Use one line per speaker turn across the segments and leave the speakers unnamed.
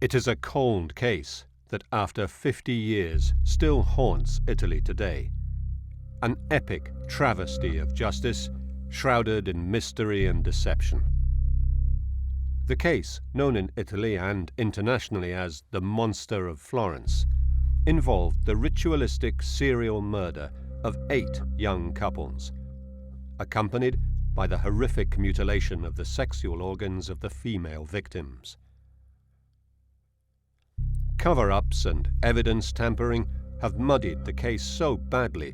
It is a cold case that after 50 years still haunts Italy today. An epic travesty of justice, shrouded in mystery and deception. The case, known in Italy and internationally as the Monster of Florence, involved the ritualistic serial murder of 8 young couples, accompanied by the horrific mutilation of the sexual organs of the female victims. Cover-ups and evidence tampering have muddied the case so badly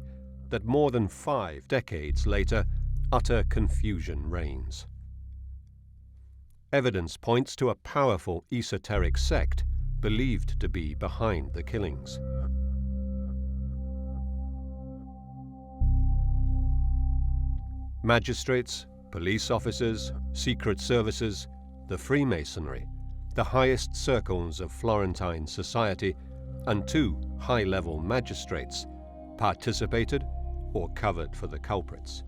that more than 5 decades later, utter confusion reigns. Evidence points to a powerful esoteric sect believed to be behind the killings. Magistrates, police officers, secret services, the Freemasonry, the highest circles of Florentine society, and 2 high-level magistrates participated or covered for the culprits.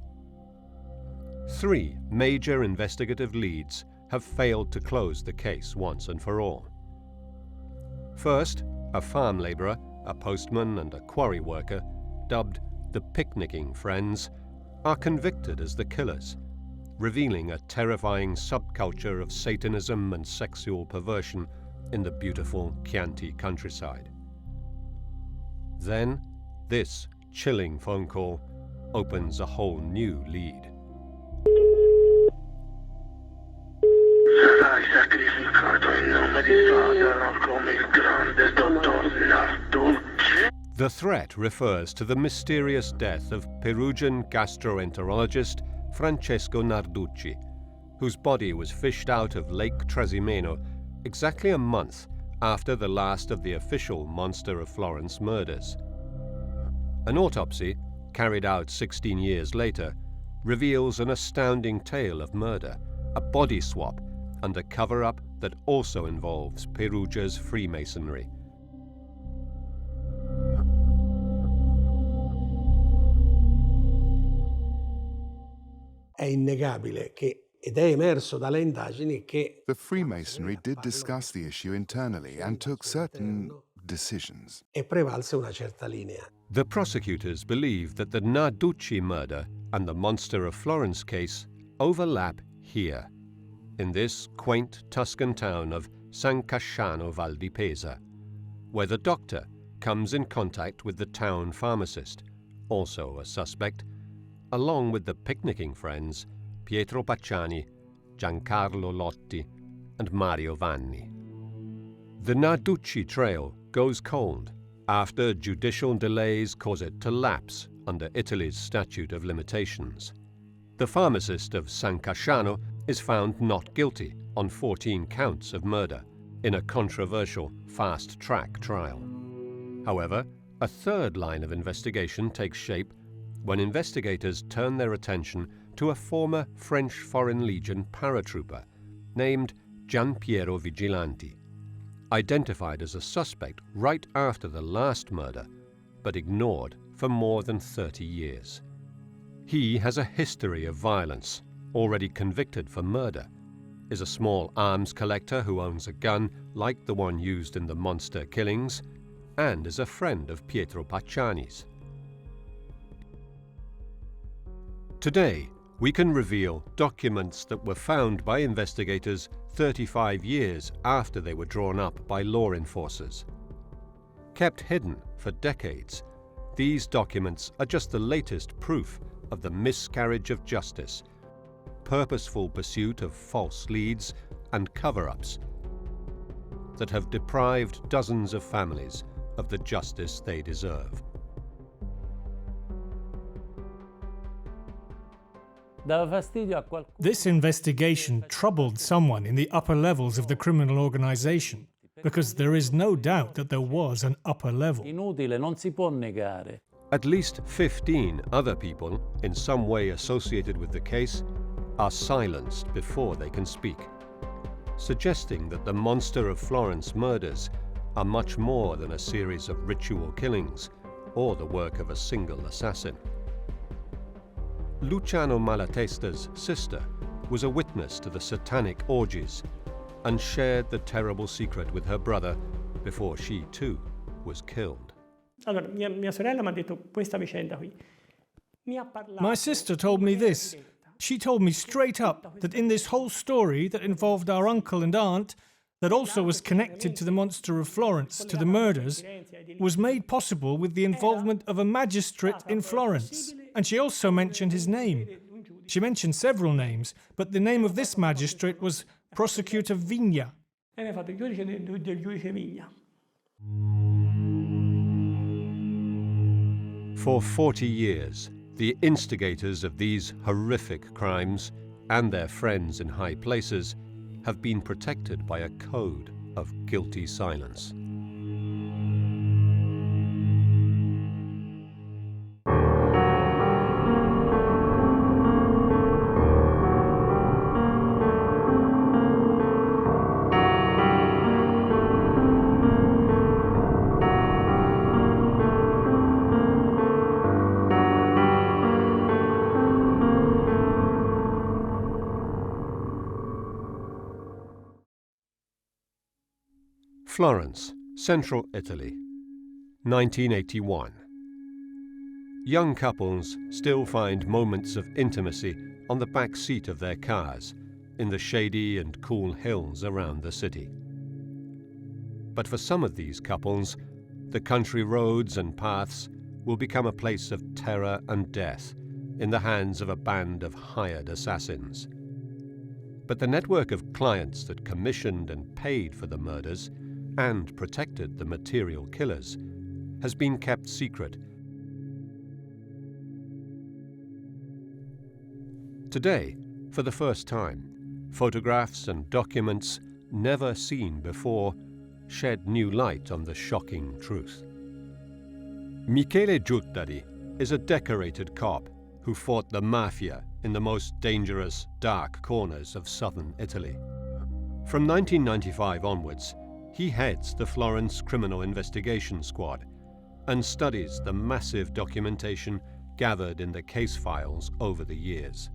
3 major investigative leads have failed to close the case once and for all. First, a farm laborer, a postman, and a quarry worker, dubbed the Picnicking Friends, are convicted as the killers, revealing a terrifying subculture of Satanism and sexual perversion in the beautiful Chianti countryside. Then, this chilling phone call opens a whole new lead. The threat refers to the mysterious death of Perugian gastroenterologist Francesco Narducci, whose body was fished out of Lake Trasimeno exactly a month after the last of the official Monster of Florence murders. An autopsy, carried out 16 years later, reveals an astounding tale of murder, a body swap, and a cover-up that also involves Perugia's Freemasonry.
È innegabile che, ed è emerso dalle indagini che
The Freemasonry did discuss the issue internally and took certain decisions.
e prevalse una certa linea.
The prosecutors believe that the Narducci murder and the Monster of Florence case overlap here, in this quaint Tuscan town of San Casciano Val di Pesa, where the doctor comes in contact with the town pharmacist, also a suspect, along with the picnicking friends Pietro Pacciani, Giancarlo Lotti, and Mario Vanni. The Narducci trail goes cold after judicial delays cause it to lapse under Italy's statute of limitations. The pharmacist of San Casciano is found not guilty on 14 counts of murder in a controversial fast-track trial. However, a third line of investigation takes shape when investigators turn their attention to a former French Foreign Legion paratrooper named Gianpiero Vigilanti, identified as a suspect right after the last murder, but ignored for more than 30 years. He has a history of violence, already convicted for murder, is a small arms collector who owns a gun like the one used in the monster killings, and is a friend of Pietro Pacciani's. Today, we can reveal documents that were found by investigators 35 years after they were drawn up by law enforcers. Kept hidden for decades, these documents are just the latest proof of the miscarriage of justice, purposeful pursuit of false leads, and cover-ups that have deprived dozens of families of the justice they deserve.
This investigation troubled someone in the upper levels of the criminal organization, because there is no doubt that there was an upper level.
At least 15 other people, in some way associated with the case, are silenced before they can speak, suggesting that the Monster of Florence murders are much more than a series of ritual killings or the work of a single assassin. Luciano Malatesta's sister was a witness to the satanic orgies and shared the terrible secret with her brother before she too was killed.
Allora, mia sorella mi ha detto questa vicenda qui. Mi ha parlato
My sister told me this. She told me straight up that in this whole story that involved our uncle and aunt, that also was connected to the Monster of Florence, to the murders, was made possible with the involvement of a magistrate in Florence. And she also mentioned his name. She mentioned several names, but the name of this magistrate was Prosecutor Vigna.
E mi ha fatto il giudice del giudice Vigna.
For 40 years, the instigators of these horrific crimes and their friends in high places have been protected by a code of guilty silence. Florence, Central Italy, 1981. Young couples still find moments of intimacy on the back seat of their cars in the shady and cool hills around the city. But for some of these couples, the country roads and paths will become a place of terror and death in the hands of a band of hired assassins. But the network of clients that commissioned and paid for the murders and protected the material killers has been kept secret. Today, for the first time, photographs and documents never seen before shed new light on the shocking truth. Michele Giuttari is a decorated cop who fought the mafia in the most dangerous, dark corners of southern Italy. From 1995 onwards, he heads the Florence Criminal Investigation Squad and studies the massive documentation gathered in the case files over the years.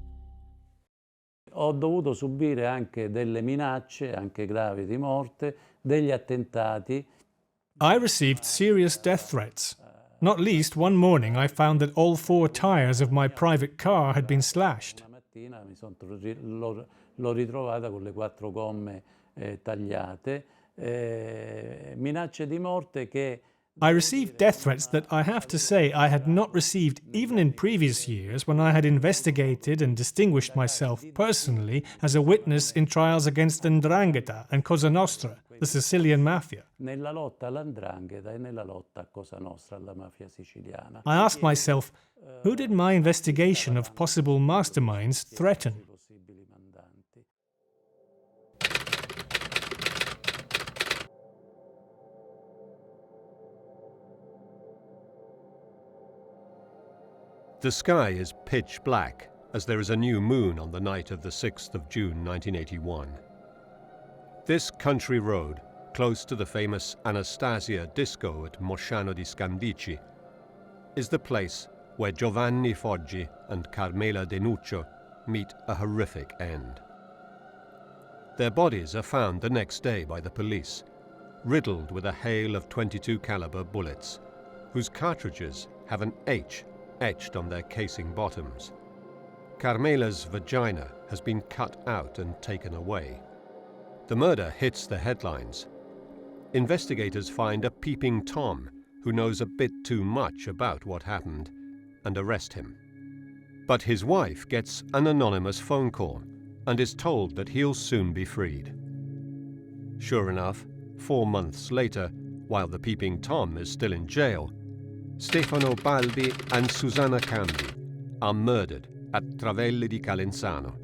Ho dovuto subire anche delle minacce, anche gravi di morte, degli attentati.
I received serious death threats. Not least, one morning I found that all 4 tires of my private car had been slashed.
Una mattina l'ho ritrovata con le 4 gomme tagliate. Minacce di morte che
I received death threats that I have to say I had not received even in previous years when I had investigated and distinguished myself personally as a witness in trials against 'Ndrangheta and Cosa Nostra, the Sicilian mafia.
nella lotta all''Ndrangheta e nella lotta a Cosa Nostra, alla mafia siciliana.
I asked myself, who did my investigation of possible masterminds threaten?
Possibili mandanti.
The sky is pitch black as there is a new moon on the night of the 6th of June 1981. This country road, close to the famous Anastasia disco at Mosciano di Scandici, is the place where Giovanni Foggi and Carmela Denuccio meet a horrific end. Their bodies are found the next day by the police, riddled with a hail of .22 caliber bullets, whose cartridges have an H etched on their casing bottoms. Carmela's vagina has been cut out and taken away. The murder hits the headlines. Investigators find a peeping Tom who knows a bit too much about what happened and arrest him. But his wife gets an anonymous phone call and is told that he'll soon be freed. Sure enough, 4 months later, while the peeping Tom is still in jail, Stefano Balbi and Susanna Cambi are murdered at Travelli di Calenzano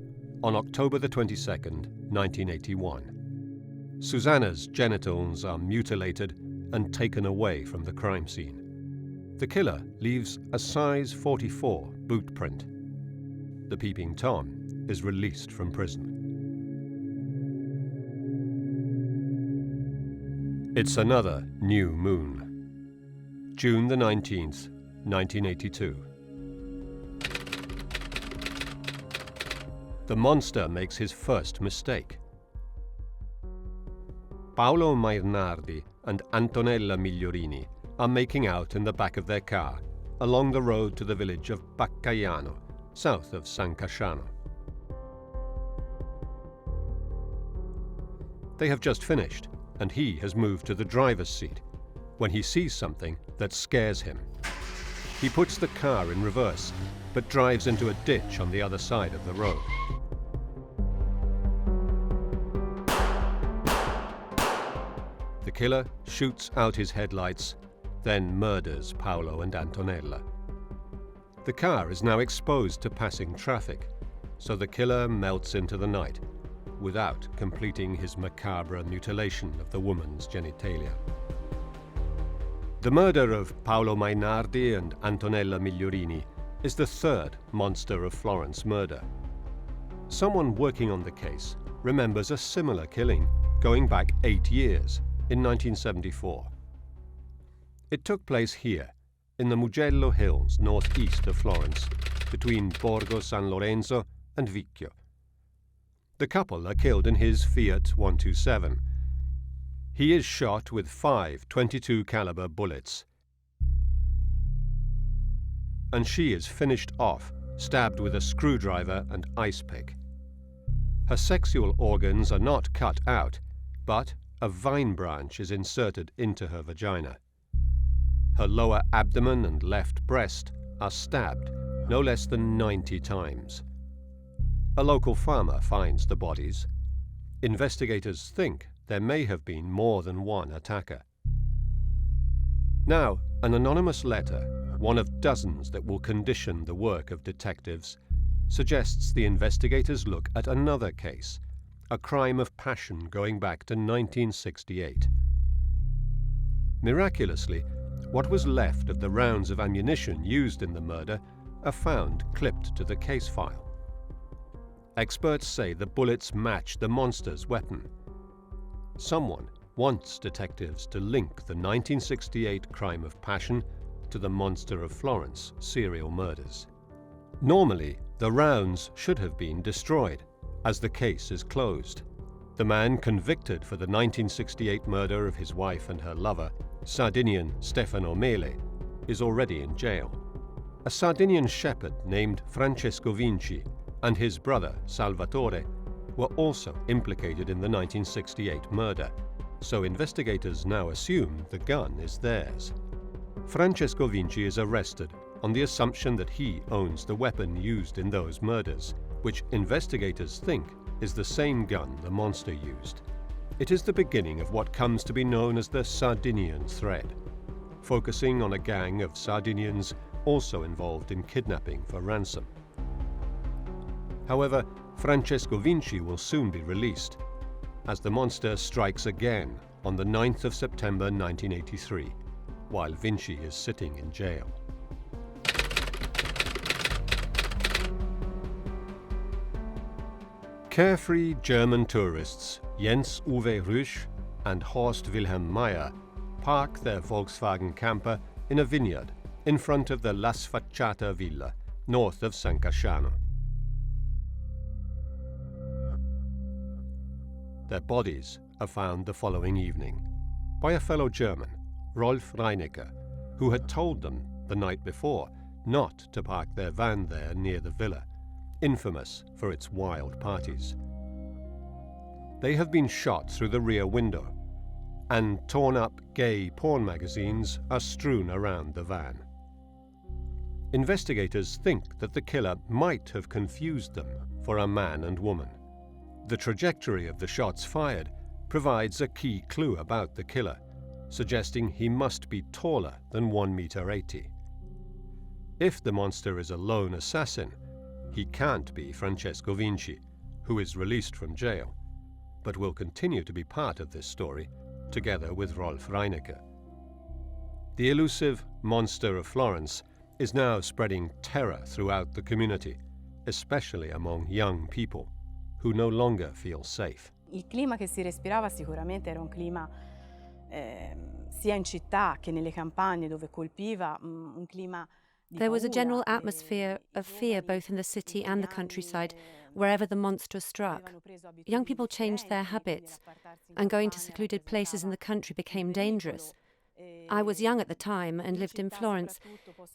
on October the 22nd, 1981. Susanna's genitals are mutilated and taken away from the crime scene. The killer leaves a size 44 boot print. The peeping Tom is released from prison. It's another new moon. June the 19th, 1982. The monster makes his first mistake. Paolo Mainardi and Antonella Migliorini are making out in the back of their car along the road to the village of Baccaiano, south of San Casciano. They have just finished, and he has moved to the driver's seat when he sees something that scares him. He puts the car in reverse, but drives into a ditch on the other side of the road. The killer shoots out his headlights, then murders Paolo and Antonella. The car is now exposed to passing traffic, so the killer melts into the night without completing his macabre mutilation of the woman's genitalia. The murder of Paolo Mainardi and Antonella Migliorini is the third Monster of Florence murder. Someone working on the case remembers a similar killing going back 8 years in 1974. It took place here, in the Mugello Hills northeast of Florence, between Borgo San Lorenzo and Vicchio. The couple are killed in his Fiat 127. He is shot with 5 .22 caliber bullets, and she is finished off, stabbed with a screwdriver and ice pick. Her sexual organs are not cut out, but a vine branch is inserted into her vagina. Her lower abdomen and left breast are stabbed no less than 90 times. A local farmer finds the bodies. Investigators think there may have been more than one attacker. Now, an anonymous letter, one of dozens that will condition the work of detectives, suggests the investigators look at another case, a crime of passion going back to 1968. Miraculously, what was left of the rounds of ammunition used in the murder are found clipped to the case file. Experts say the bullets match the monster's weapon. Someone wants detectives to link the 1968 crime of passion to the Monster of Florence serial murders. Normally, the rounds should have been destroyed, as the case is closed. The man convicted for the 1968 murder of his wife and her lover, Sardinian Stefano Mele, is already in jail. A Sardinian shepherd named Francesco Vinci and his brother Salvatore were also implicated in the 1968 murder, so investigators now assume the gun is theirs. Francesco Vinci is arrested on the assumption that he owns the weapon used in those murders, which investigators think is the same gun the monster used. It is the beginning of what comes to be known as the Sardinian thread, focusing on a gang of Sardinians also involved in kidnapping for ransom. However, Francesco Vinci will soon be released, as the monster strikes again on the 9th of September 1983, while Vinci is sitting in jail. Carefree German tourists Jens Uwe Rüsch and Horst Wilhelm Meyer park their Volkswagen camper in a vineyard in front of the La Sfacciata Villa, north of San Casciano. Their bodies are found the following evening by a fellow German, Rolf Reinecker, who had told them the night before not to park their van there near the villa, infamous for its wild parties. They have been shot through the rear window, and torn-up gay porn magazines are strewn around the van. Investigators think that the killer might have confused them for a man and woman. The trajectory of the shots fired provides a key clue about the killer, suggesting he must be taller than 1.80 meters. If the monster is a lone assassin, he can't be Francesco Vinci, who is released from jail, but will continue to be part of this story, together with Rolf Reinecker. The elusive Monster of Florence is now spreading terror throughout the community, especially among young people, who no longer feel safe.
Il clima che si respirava sicuramente era un clima sia in città che nelle campagne dove colpiva, un clima
There was a general atmosphere of fear both in the city and the countryside, wherever the monster struck. Young people changed their habits, and going to secluded places in the country became dangerous. I was young at the time and lived in Florence,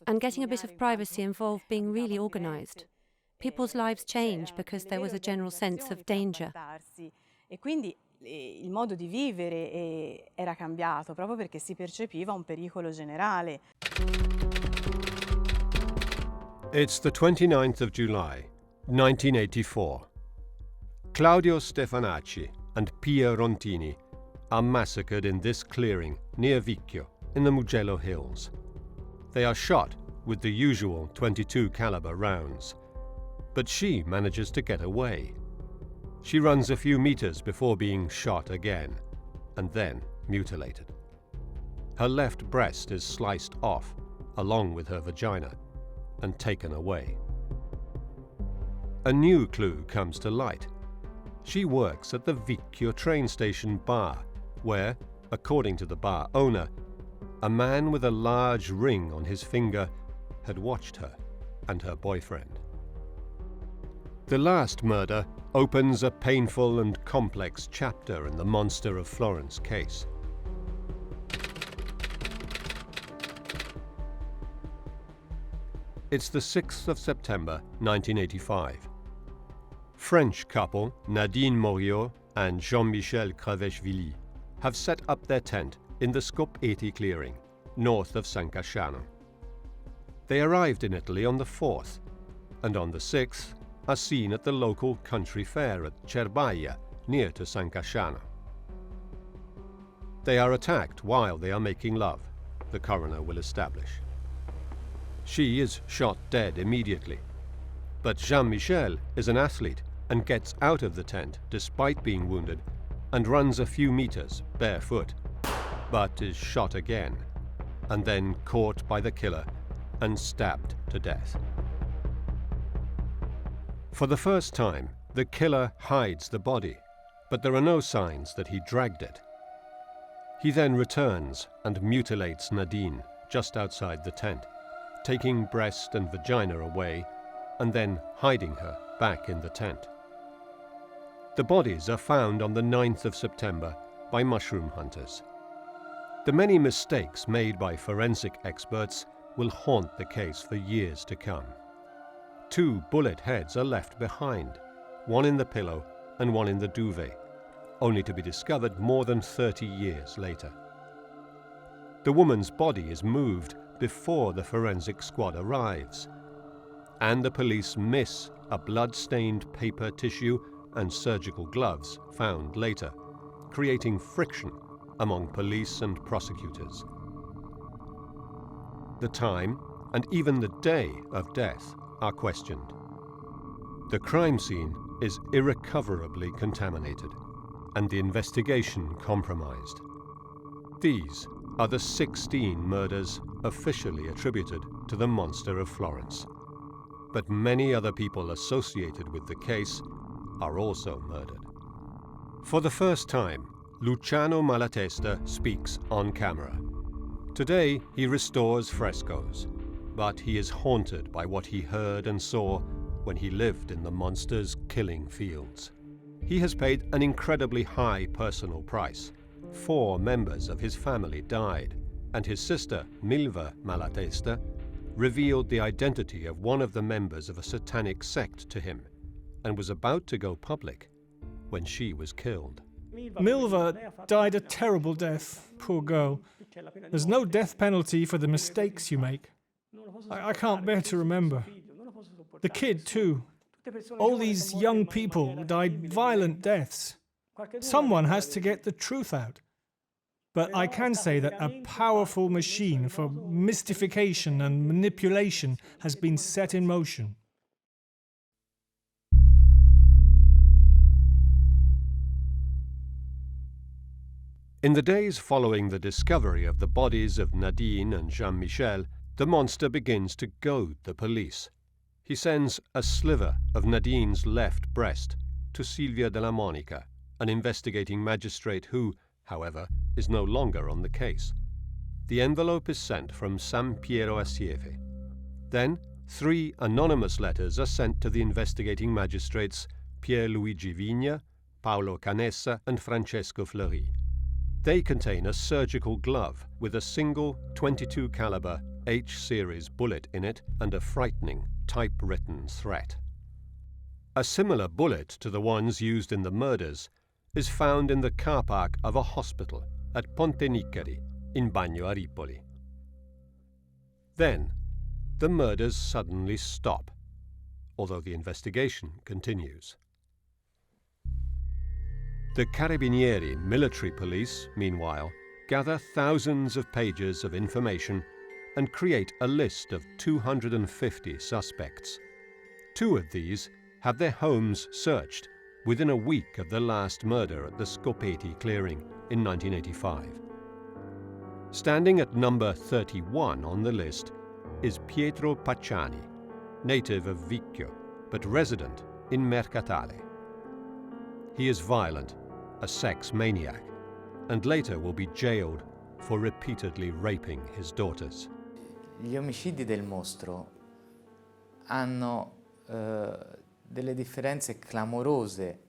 and getting a bit of privacy involved being really organised. People's lives changed because there was a general sense of danger.
E quindi il modo di vivere era cambiato proprio perché si percepiva un pericolo generale.
It's the 29th of July, 1984. Claudio Stefanacci and Pia Rontini are massacred in this clearing near Vicchio in the Mugello Hills. They are shot with the usual .22 caliber rounds, but she manages to get away. She runs a few meters before being shot again, and then mutilated. Her left breast is sliced off, along with her vagina, and taken away. A new clue comes to light. She works at the Vicchio train station bar, where, according to the bar owner, a man with a large ring on his finger had watched her and her boyfriend. The last murder opens a painful and complex chapter in the Monster of Florence case. It's the 6th of September, 1985. French couple Nadine Moriot and Jean-Michel Cravechvili have set up their tent in the Scopeti clearing, north of San Casciano. They arrived in Italy on the 4th, and on the 6th are seen at the local country fair at Cerbaia, near to San Casciano. They are attacked while they are making love, the coroner will establish. She is shot dead immediately, but Jean-Michel is an athlete and gets out of the tent despite being wounded and runs a few meters barefoot, but is shot again and then caught by the killer and stabbed to death. For the first time, the killer hides the body, but there are no signs that he dragged it. He then returns and mutilates Nadine just outside the tent, taking breast and vagina away and then hiding her back in the tent. The bodies are found on the 9th of September by mushroom hunters. The many mistakes made by forensic experts will haunt the case for years to come. 2 bullet heads are left behind, one in the pillow and one in the duvet, only to be discovered more than 30 years later. The woman's body is moved before the forensic squad arrives, and the police miss a blood-stained paper tissue and surgical gloves found later, creating friction among police and prosecutors. The time and even the day of death are questioned. The crime scene is irrecoverably contaminated and the investigation compromised. These are the 16 murders officially attributed to the Monster of Florence. But many other people associated with the case are also murdered. For the first time, Luciano Malatesta speaks on camera. Today, he restores frescoes, but he is haunted by what he heard and saw when he lived in the monster's killing fields. He has paid an incredibly high personal price. 4 members of his family died, and his sister, Milva Malatesta, revealed the identity of one of the members of a satanic sect to him and was about to go public when she was killed.
Milva died a terrible death, poor girl. There's no death penalty for the mistakes you make. I can't bear to remember. The kid, too. All these young people died violent deaths. Someone has to get the truth out. But I can say that a powerful machine for mystification and manipulation has been set in motion.
In the days following the discovery of the bodies of Nadine and Jean-Michel, the monster begins to goad the police. He sends a sliver of Nadine's left breast to Silvia della Monica, an investigating magistrate who, however, is no longer on the case. The envelope is sent from San Piero a Sieve. Then, 3 anonymous letters are sent to the investigating magistrates Pierluigi Vigna, Paolo Canessa, and Francesco Fleury. They contain a surgical glove with a single 22 caliber H-series bullet in it and a frightening typewritten threat. A similar bullet to the ones used in the murders is found in the car park of a hospital at Ponte Niccheri in Bagno a Ripoli. Then, the murders suddenly stop, although the investigation continues. The Carabinieri military police, meanwhile, gather thousands of pages of information and create a list of 250 suspects. 2 of these have their homes searched within a week of the last murder at the Scopeti clearing in 1985. Standing at number 31 on the list is Pietro Pacciani, native of Vicchio, but resident in Mercatale. He is violent, a sex maniac, and later will be jailed for repeatedly raping his daughters.
Gli omicidi del mostro hanno delle differenze clamorose.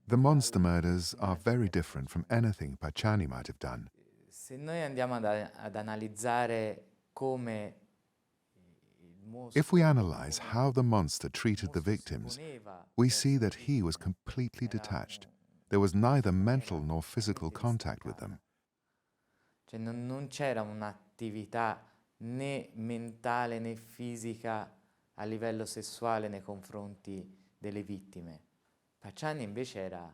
The monster murders are very different from anything Pacciani might have done.
Se noi andiamo ad analizzare come il mostro
If we analyze how the monster treated the victims, we see that he was completely detached. There was neither mental nor physical contact with them.
Cioè non c'era un'attività né mentale né fisica a livello sessuale nei confronti delle vittime. Pacciani invece era...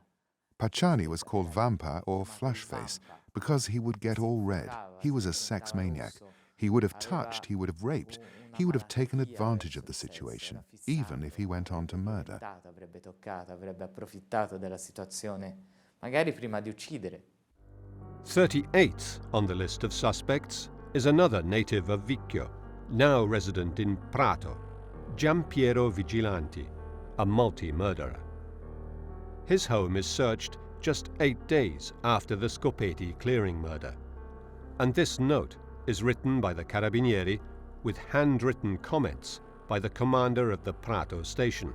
Pacciani was called Vampa or Flashface because he would get all red. He was a sex maniac. He would have touched, he would have raped, he would have taken advantage of the situation, even if he went on to murder.
Avrebbe toccato, avrebbe approfittato della situazione, magari prima di uccidere.
38th on the list of suspects is another native of Vicchio, now resident in Prato, Giampiero Vigilanti, a multi-murderer. His home is searched just 8 days after the Scopeti clearing murder, and this note is written by the Carabinieri with handwritten comments by the commander of the Prato station,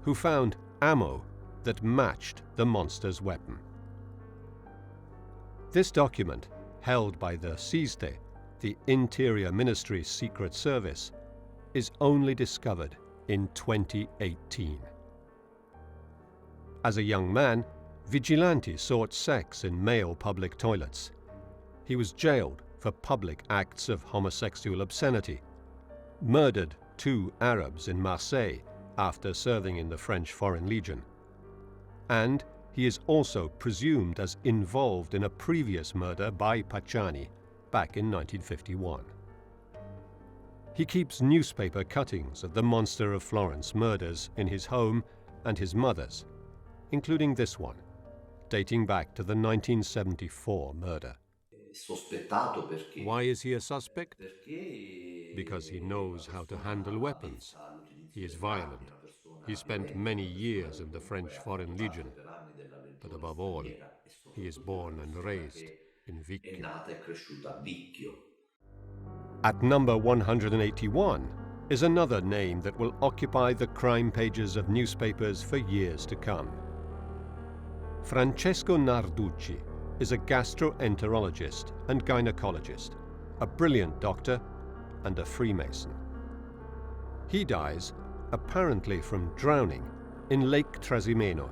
who found ammo that matched the monster's weapon. This document, held by the SISTE, the Interior Ministry's Secret Service, is only discovered in 2018. As a young man, Vigilanti sought sex in male public toilets. He was jailed for public acts of homosexual obscenity, murdered 2 Arabs in Marseille after serving in the French Foreign Legion, and he is also presumed as involved in a previous murder by Pacciani back in 1951. He keeps newspaper cuttings of the Monster of Florence murders in his home and his mother's, including this one, dating back to the 1974 murder. Why is he a suspect? Because he knows how to handle weapons. He is violent. He spent many years in the French Foreign Legion. But above all, he is born and raised in Vicchio. At number 181 is another name that will occupy the crime pages of newspapers for years to come. Francesco Narducci is a gastroenterologist and gynecologist, a brilliant doctor and a Freemason. He dies, apparently from drowning, in Lake Trasimeno,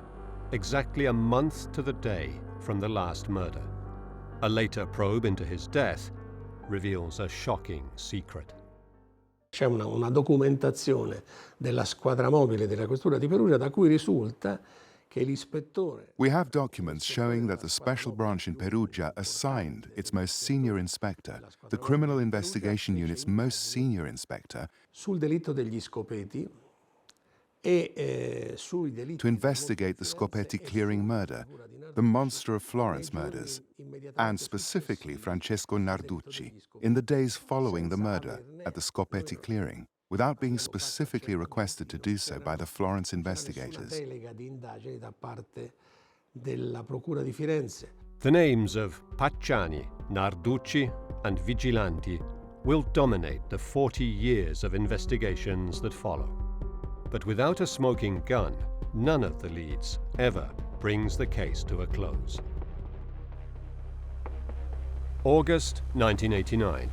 exactly a month to the day from the last murder. A later probe into his death reveals a shocking secret.
C'è una documentazione della squadra mobile della questura di Perugia da cui risulta che l'ispettore...
We have documents showing that the special branch in Perugia assigned its most senior inspector, the Criminal Investigation Unit's most senior inspector,
sul delitto degli Scopeti e sui delitti
to investigate the Scopeti clearing murder, the Monster of Florence murders, and specifically Francesco Narducci, in the days following the murder at the Scopeti clearing, without being specifically requested to do so by the Florence investigators.
The names of Pacciani, Narducci, and Vigilanti will dominate the 40 years of investigations that follow. But without a smoking gun, none of the leads ever brings the case to a close. August 1989.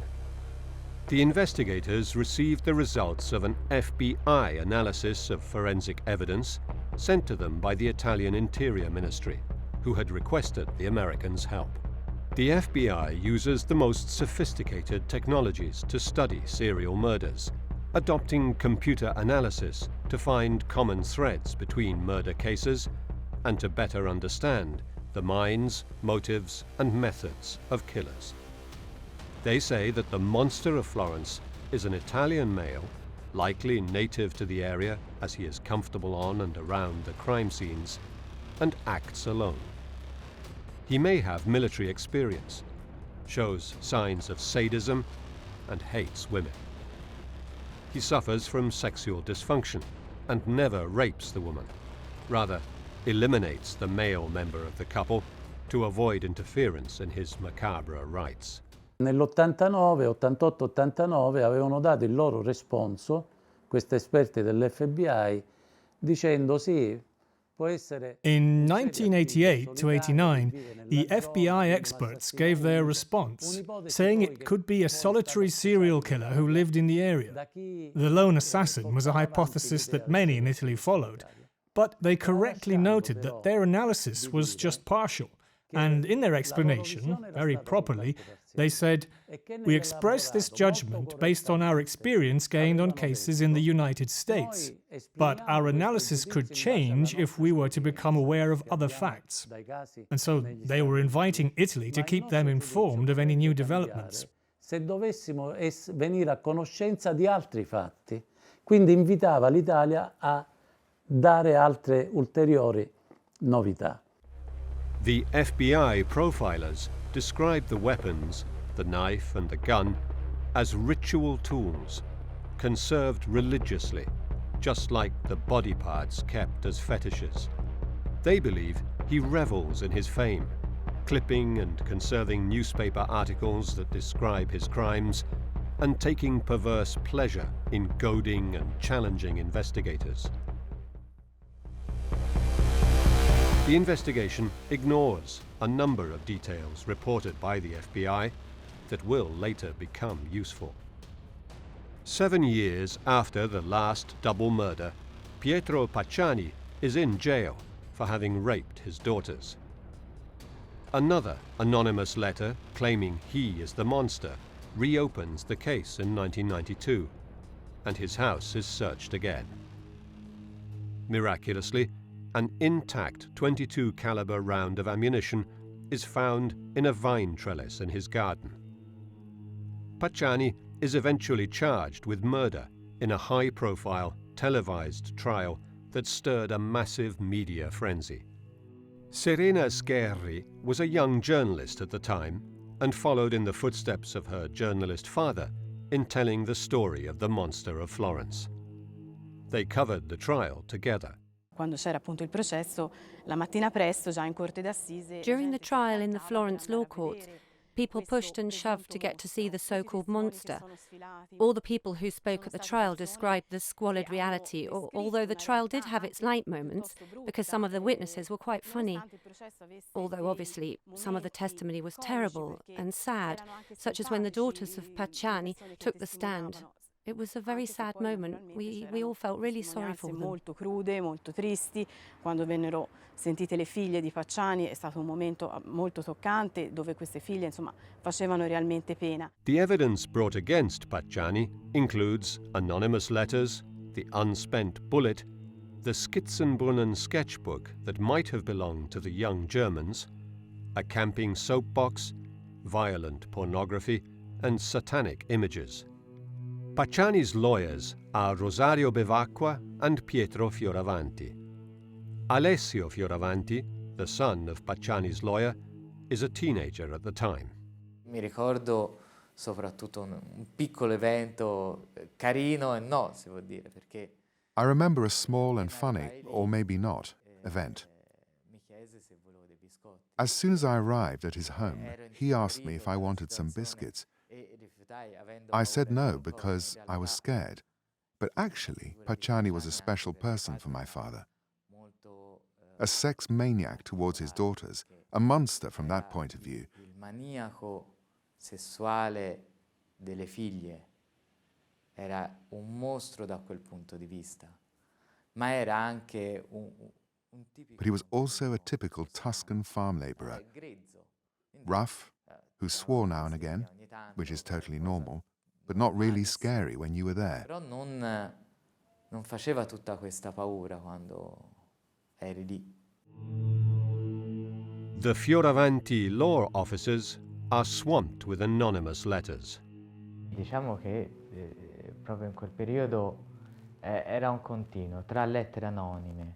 The investigators received the results of an FBI analysis of forensic evidence sent to them by the Italian Interior Ministry, who had requested the Americans' help. The FBI uses the most sophisticated technologies to study serial murders, adopting computer analysis to find common threads between murder cases and to better understand the minds, motives, and methods of killers. They say that the Monster of Florence is an Italian male, likely native to the area as he is comfortable on and around the crime scenes, and acts alone. He may have military experience, shows signs of sadism, and hates women. He suffers from sexual dysfunction and never rapes the woman, rather eliminates the male member of the couple to avoid interference in his macabre rites.
Nell'89, 88-89 avevano dato il loro responso, questi esperti dell'FBI, dicendo sì, può essere...
In 1988 to 89, the FBI experts gave their response, saying it could be a solitary serial killer who lived in the area. The lone assassin was a hypothesis that many in Italy followed, but they correctly noted that their analysis was just partial, and in their explanation, very properly, they said, "We express this judgment based on our experience gained on cases in the United States, but our analysis could change if we were to become aware of other facts." And so they were inviting Italy to keep them informed of any new developments.
Se dovessimo venire a conoscenza di altri fatti, quindi invitava l'Italia a dare altre ulteriori novità.
The FBI profilers described the weapons, the knife and the gun, as ritual tools, conserved religiously, just like the body parts kept as fetishes. They believe he revels in his fame, clipping and conserving newspaper articles that describe his crimes, and taking perverse pleasure in goading and challenging investigators. The investigation ignores a number of details reported by the FBI that will later become useful. 7 years after the last double murder, Pietro Pacciani is in jail for having raped his daughters. Another anonymous letter claiming he is the monster reopens the case in 1992, and his house is searched again. Miraculously, an intact .22 caliber round of ammunition is found in a vine trellis in his garden. Pacciani is eventually charged with murder in a high-profile, televised trial that stirred a massive media frenzy. Serena Scherri was a young journalist at the time and followed in the footsteps of her journalist father in telling the story of the Monster of Florence. They covered the trial together.
Quando c'era appunto il processo, la mattina presto, già in corte d'assise...
During the trial in the Florence law courts, people pushed and shoved to get to see the so-called monster. All the people who spoke at the trial described the squalid reality, although the trial did have its light moments, because some of the witnesses were quite funny. Although obviously some of the testimony was terrible and sad, such as when the daughters of Pacciani took the stand. It was a very sad moment. We all felt really sorry for them.
Molto crude, molto tristi. Quando vennero sentite le figlie di Pacciani è stato un momento molto toccante dove queste figlie, insomma, facevano realmente pena.
The evidence brought against Pacciani includes anonymous letters, the unspent bullet, the Skizzenbrunnen sketchbook that might have belonged to the young Germans, a camping soapbox, violent pornography, and satanic images. Pacciani's lawyers are Rosario Bevacqua and Pietro Fioravanti. Alessio Fioravanti, the son of Pacciani's lawyer, is a teenager at the time.
Mi ricordo soprattutto un piccolo evento carino e no, si può dire, perché...
I remember a small and funny, or maybe not, event. As soon as I arrived at his home, he asked me if I wanted some biscuits, I said no because I was scared. But actually, Pacciani was a special person for my father. A sex maniac towards his daughters, a monster from that point of view.
Il maniaco sessuale delle figlie era un mostro da quel punto di vista, ma era anche un tipico.
But he was also a typical Tuscan farm laborer, rough, who swore now and again, which is totally normal, but not really scary when you were there.
Però non faceva tutta questa paura quando eri lì.
The Fioravanti law officers are swamped with anonymous letters.
Diciamo che proprio in quel periodo era un continuo tra lettere anonime,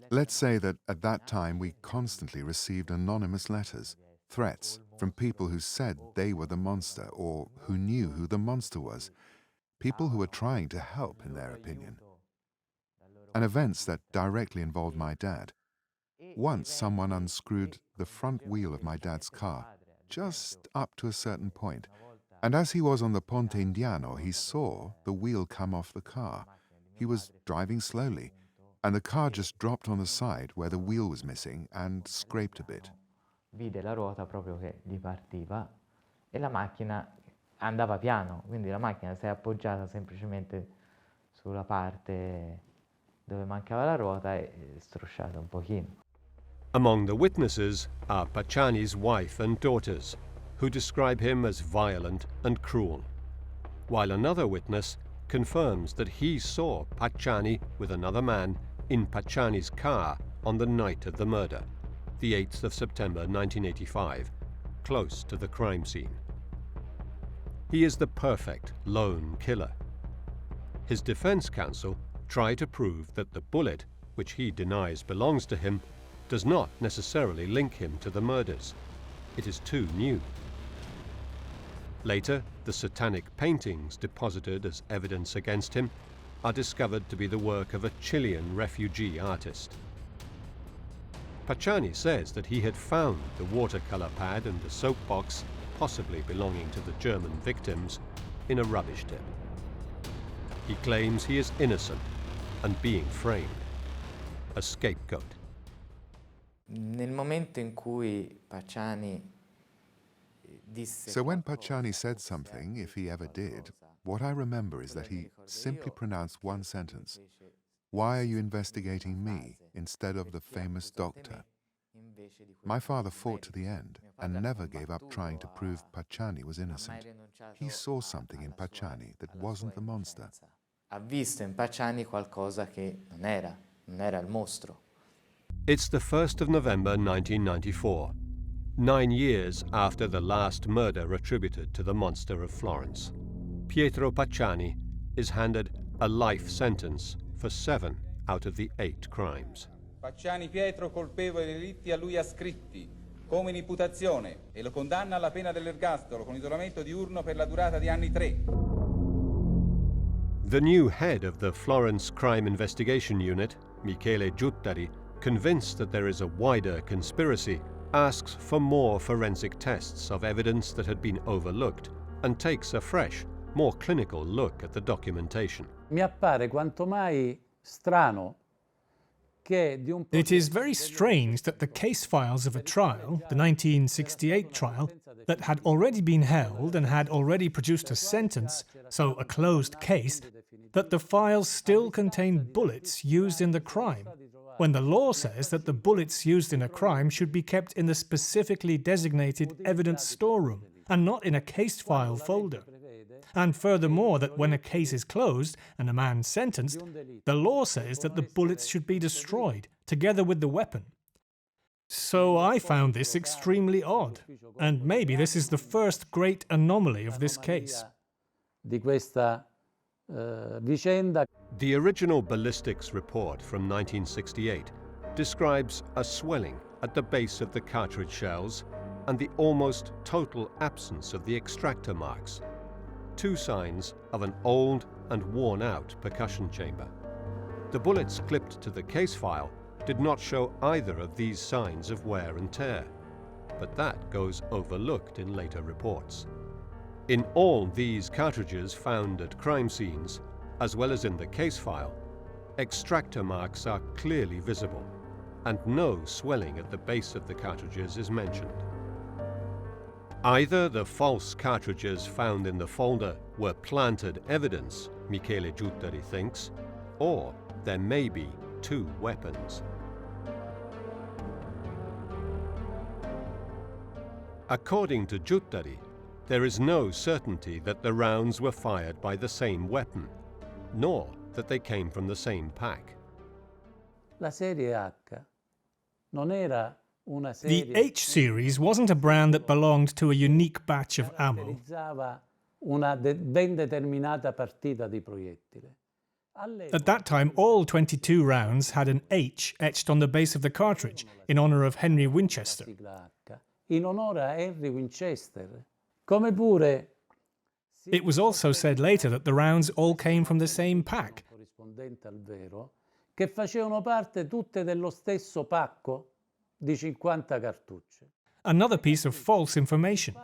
Let's say that at that time we constantly received anonymous letters, threats from people who said they were the monster or who knew who the monster was, people who were trying to help in their opinion, and events that directly involved my dad. Once someone unscrewed the front wheel of my dad's car, just up to a certain point, and as he was on the Ponte Indiano, he saw the wheel come off the car. He was driving slowly, and the car just dropped on the side where the wheel was missing and scraped a bit.
Vide la ruota proprio che gli partiva e la macchina andava piano, quindi la macchina si è appoggiata semplicemente sulla parte dove mancava la ruota e strusciata un pochino.
Among the witnesses are Pacciani's wife and daughters, who describe him as violent and cruel, while another witness confirms that he saw Pacciani with another man in Pacciani's car on the night of the murder, the 8th of September 1985, close to the crime scene. He is the perfect lone killer. His defense counsel try to prove that the bullet, which he denies belongs to him, does not necessarily link him to the murders. It is too new. Later, the satanic paintings deposited as evidence against him are discovered to be the work of a Chilean refugee artist. Pacciani says that he had found the watercolor pad and the soap box, possibly belonging to the German victims, in a rubbish tip. He claims he is innocent and being framed, a scapegoat.
Nel momento in cui Pacciani disse
So when Pacciani said something, if he ever did, what I remember is that he simply pronounced one sentence: "Why are you investigating me instead of the famous doctor?" My father fought to the end and never gave up trying to prove Pacciani was innocent. He saw something in Pacciani that wasn't the monster.
Ha visto in Pacciani qualcosa che non era il mostro.
It's the 1st of November 1994, 9 years after the last murder attributed to the Monster of Florence. Pietro Pacciani is handed a life sentence for 7 out of the 8 crimes.
Pacciani Pietro colpevole dei delitti a lui ascritti, come in imputazione, e lo condanna alla pena dell'ergastolo con isolamento diurno per la durata di anni 3.
The new head of the Florence Crime Investigation Unit, Michele Giuttari, convinced that there is a wider conspiracy, asks for more forensic tests of evidence that had been overlooked and takes a fresh, more clinical look at the documentation.
Mi appare quanto mai strano che di un
It is very strange that the case files of a trial, the 1968 trial, that had already been held and had already produced a sentence, so a closed case, that the files still contain bullets used in the crime, when the law says that the bullets used in a crime should be kept in the specifically designated evidence storeroom and not in a case file folder. And furthermore, that when a case is closed and a man sentenced, the law says that the bullets should be destroyed, together with the weapon. So I found this extremely odd, and maybe this is the first great anomaly of this case.
Di questa vicenda.
The original ballistics report from 1968 describes a swelling at the base of the cartridge shells and the almost total absence of the extractor marks, 2 signs of an old and worn-out percussion chamber. The bullets clipped to the case file did not show either of these signs of wear and tear, but that goes overlooked in later reports. In all these cartridges found at crime scenes, as well as in the case file, extractor marks are clearly visible, and no swelling at the base of the cartridges is mentioned. Either the false cartridges found in the folder were planted evidence, Michele Giuttari thinks, or there may be two weapons. According to Giuttari, there is no certainty that the rounds were fired by the same weapon, nor that they came from the same pack.
La serie H non era una
The
serie
H series wasn't a brand that belonged to a unique batch of ammo.
caratterizzava una ben determinata partita di proiettile.
At that time, all 22 rounds had an H etched on the base of the cartridge in honor of Henry Winchester.
Sigla H, in onore a Henry Winchester. Come pure
It was also said later that the rounds all came from the same pack.
corrispondente al vero, che facevano parte tutte dello stesso pacco di 50 cartucce.
Another piece of false information,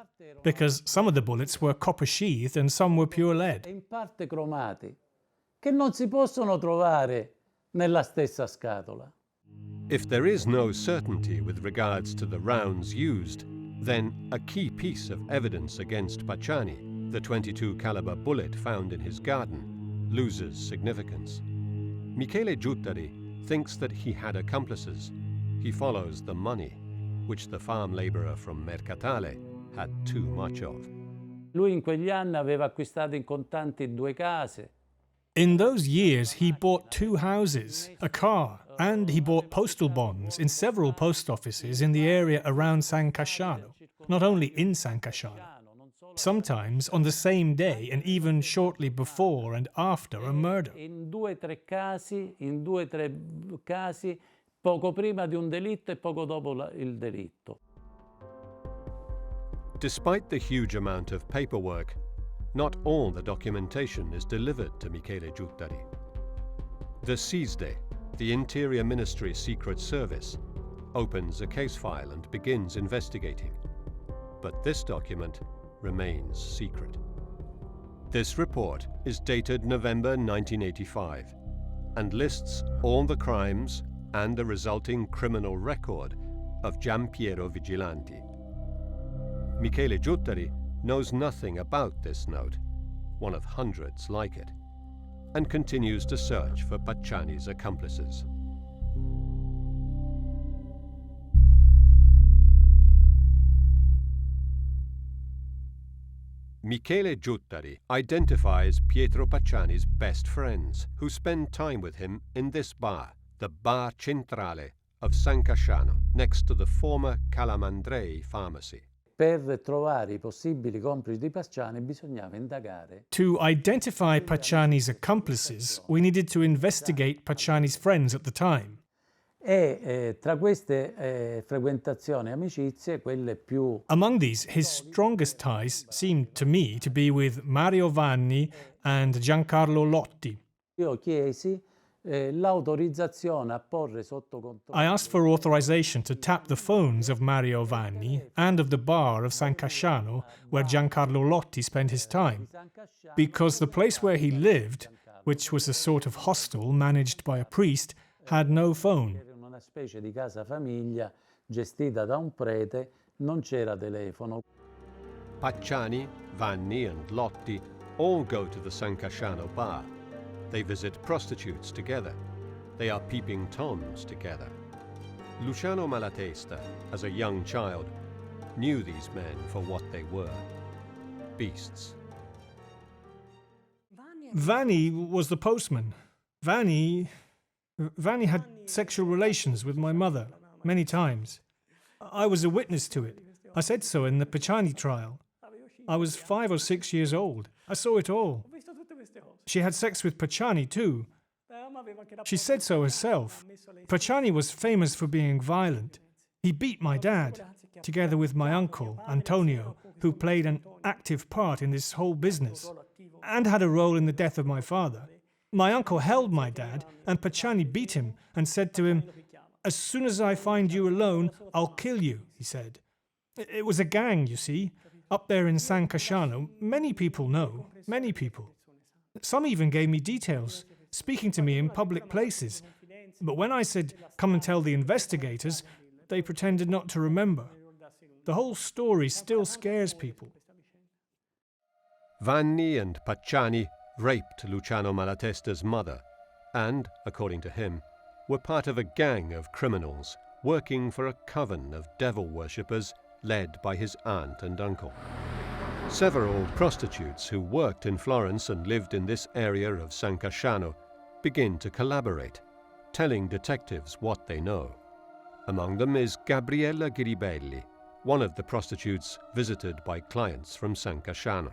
because some of the bullets were copper-sheathed and some were pure
E
lead.
in parte cromati, che non si possono trovare nella stessa scatola.
If there is no certainty with regards to the rounds used, then a key piece of evidence against Pacciani, the .22 caliber bullet found in his garden, loses significance. Michele Giuttari thinks that he had accomplices. He follows the money, which the farm laborer from Mercatale had too much of.
Lui in quegli anni aveva acquistato in contanti 2 case.
In those years, he bought 2 houses, a car, and he bought postal bonds in several post offices in the area around San Casciano, not only in San Casciano. Sometimes on the same day and even shortly before and after a murder.
In 2-3 casi, poco prima di un delitto e poco dopo il delitto.
Despite the huge amount of paperwork, not all the documentation is delivered to Michele Giuttari. The SISDE, the Interior Ministry Secret Service, opens a case file and begins investigating. But this document remains secret. This report is dated November 1985 and lists all the crimes and the resulting criminal record of Giampiero Vigilanti. Michele Giuttari knows nothing about this note, one of hundreds like it, and continues to search for Pacciani's accomplices. Michele Giuttari identifies Pietro Pacciani's best friends who spend time with him in this bar, the Bar Centrale of San Casciano, next to the former Calamandrei pharmacy.
Per trovare I possibili complici di Pacciani bisognava indagare.
To identify Pacciani's accomplices, we needed to investigate Pacciani's friends at the time.
E tra queste frequentazioni e amicizie, quelle più
Among these, his strongest ties seemed to me to be with Mario Vanni and Giancarlo Lotti.
io chiesi l'autorizzazione a porre sotto controllo.
I asked for authorization to tap the phones of Mario Vanni and of the bar of San Casciano, where Giancarlo Lotti spent his time, because the place where he lived, which was a sort of hostel managed by a priest, had no phone.
Era una specie di casa famiglia gestita da un prete, non c'era telefono.
Pacciani, Vanni, and Lotti all go to the San Casciano bar. They visit prostitutes together. They are peeping toms together. Luciano Malatesta, as a young child, knew these men for what they were: beasts.
Vanni was the postman. Vanni had sexual relations with my mother many times. I was a witness to it. I said so in the Pacciani trial. I was 5 or 6 years old. I saw it all. She had sex with Pacciani too. She said so herself. Pacciani was famous for being violent. He beat my dad, together with my uncle, Antonio, who played an active part in this whole business, and had a role in the death of my father. My uncle held my dad, and Pacciani beat him and said to him, "As soon as I find you alone, I'll kill you," he said. It was a gang, you see. up there in San Casciano, many people know, many people. Some even gave me details, speaking to me in public places. But when I said, come and tell the investigators, they pretended not to remember. The whole story still scares people.
Vanni and Pacciani raped Luciano Malatesta's mother and, according to him, were part of a gang of criminals working for a coven of devil worshippers led by his aunt and uncle. Several prostitutes who worked in Florence and lived in this area of San Casciano begin to collaborate, telling detectives what they know. Among them is Gabriella Ghiribelli, one of the prostitutes visited by clients from San Casciano.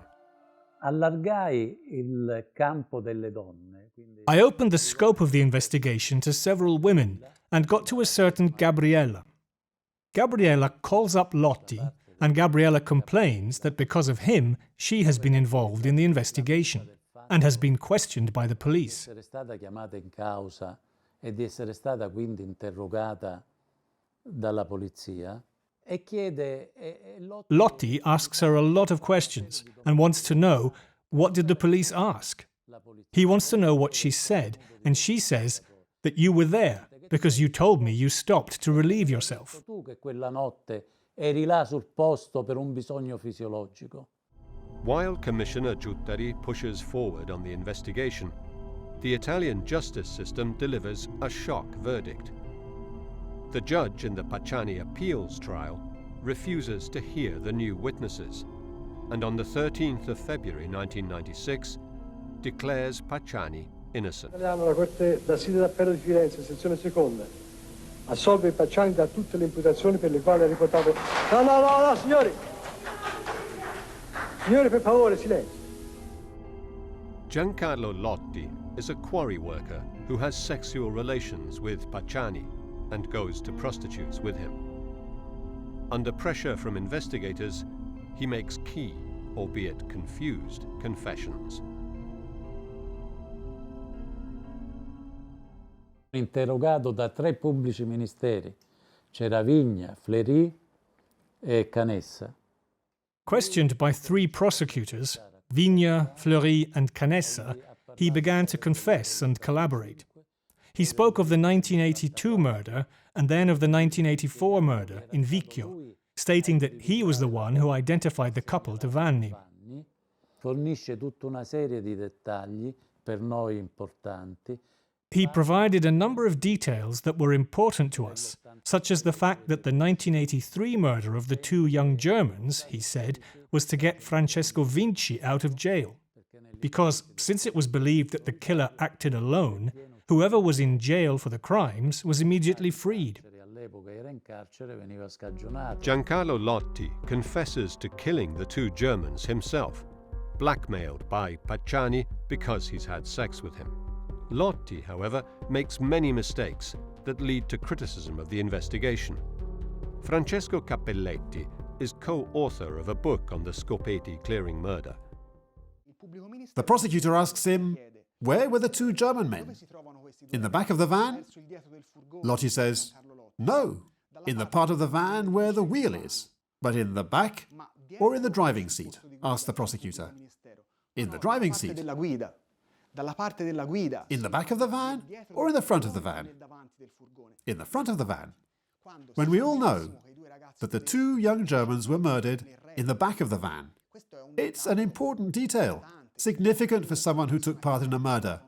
Allargai il campo delle donne.
I opened the scope of the investigation to several women and got to a certain Gabriella. Gabriella calls up Lotti, and Gabriella complains that because of him, she has been involved in the investigation and has been questioned by the police.
Di essere stata chiamata in causa e di essere stata quindi interrogata dalla polizia.
Lotti asks her a lot of questions and wants to know, what did the police ask? He wants to know what she said, and she says that you were there because you told me you stopped to relieve yourself.
While Commissioner Giuttari pushes forward on the investigation, the Italian justice system delivers a shock verdict. The judge in the Pacciani appeals trial refuses to hear the new witnesses, and on the 13th of February 1996 declares Pacciani innocent.
La Corte d'Assise d'Appello di Firenze, sezione seconda, assolve Pacciani da tutte le imputazioni per le quali ha riportato... No, signori! Signori, per favore, silenzio.
Giancarlo Lotti is a quarry worker who has sexual relations with Pacciani and goes to prostitutes with him. Under pressure from investigators, he makes key, albeit confused, confessions.
Interrogato da 3 pubblici ministeri, c'era Vigna, Fleury e Canessa.
Questioned by 3 prosecutors, Vigna, Fleury and Canessa, he began to confess and collaborate. He spoke of the 1982 murder and then of the 1984 murder in Vicchio, stating that he was the one who identified the couple to Vanni.
Fornisce tutta una serie di dettagli per noi importanti.
He provided a number of details that were important to us, such as the fact that the 1983 murder of the 2 young Germans, he said, was to get Francesco Vinci out of jail. Because since it was believed that the killer acted alone, whoever was in jail for the crimes was immediately freed.
Giancarlo Lotti confesses to killing the 2 Germans himself, blackmailed by Pacciani because he's had sex with him. Lotti, however, makes many mistakes that lead to criticism of the investigation. Francesco Cappelletti is co-author of a book on the Scopeti clearing murder.
The prosecutor asks him, where were the 2 German men? In the back of the van? Lotti says, no, in the part of the van where the wheel is. But in the back or in the driving seat? Asks the prosecutor. In the driving seat. In the back of the van or in the front of the van? In the front of the van. When we all know that the 2 young Germans were murdered in the back of the van. It's an important detail, significant for someone who took part in a murder.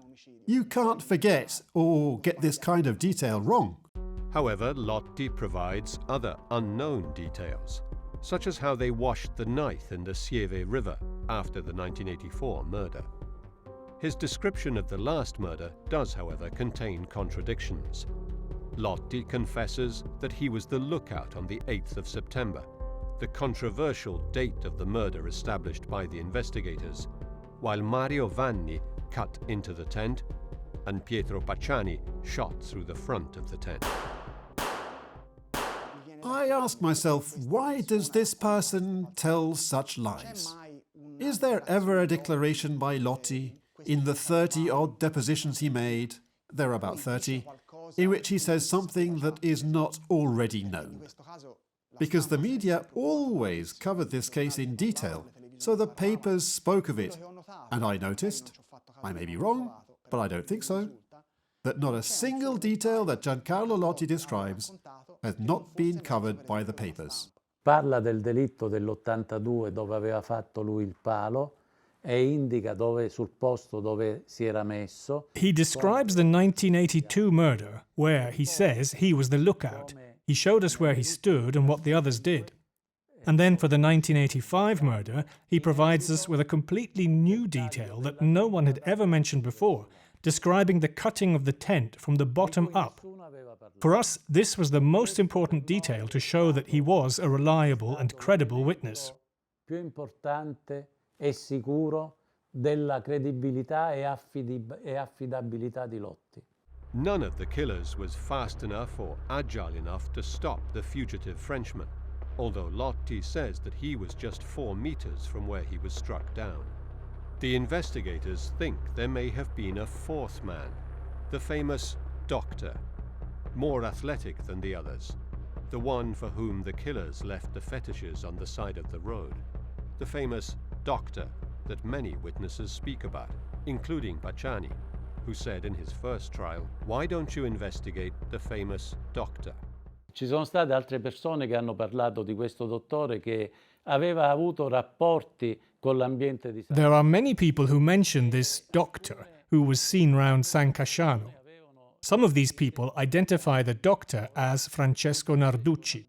You can't forget or get this kind of detail wrong.
However, Lotti provides other unknown details, such as how they washed the knife in the Sieve River after the 1984 murder. His description of the last murder does, however, contain contradictions. Lotti confesses that he was the lookout on the 8th of September, the controversial date of the murder established by the investigators, while Mario Vanni cut into the tent and Pietro Pacciani shot through the front of the tent.
I ask myself, why does this person tell such lies? Is there ever a declaration by Lotti in the 30-odd depositions he made, there are about 30, in which he says something that is not already known? because the media always covered this case in detail, so the papers spoke of it. And I noticed, I may be wrong, but I don't think so, that not a single detail that Giancarlo Lotti describes has not been covered by the papers.
Parla del delitto dell'82 dove aveva fatto lui il palo e indica dove, sul posto dove si era messo.
He describes the 1982 murder, where he says he was the lookout. He showed us where he stood and what the others did. And then for the 1985 murder, he provides us with a completely new detail that no one had ever mentioned before, describing the cutting of the tent from the bottom up. For us, this was the most important detail to show that he was a reliable and credible witness.
Più importante e sicuro della credibilità e affidabilità di Lotti.
None of the killers was fast enough or agile enough to stop the fugitive Frenchman, although Lotti says that he was just 4 meters from where he was struck down. The investigators think there may have been a 4th man, the famous doctor, more athletic than the others, the one for whom the killers left the fetishes on the side of the road, the famous doctor that many witnesses speak about, including Pacciani, who said in his first trial, "Why don't you investigate the famous doctor?"
Ci sono state altre persone che hanno parlato di questo dottore che aveva avuto rapporti con l'ambiente di San.
There are many people who mention this doctor who was seen round San Casciano. Some of these people identify the doctor as Francesco Narducci.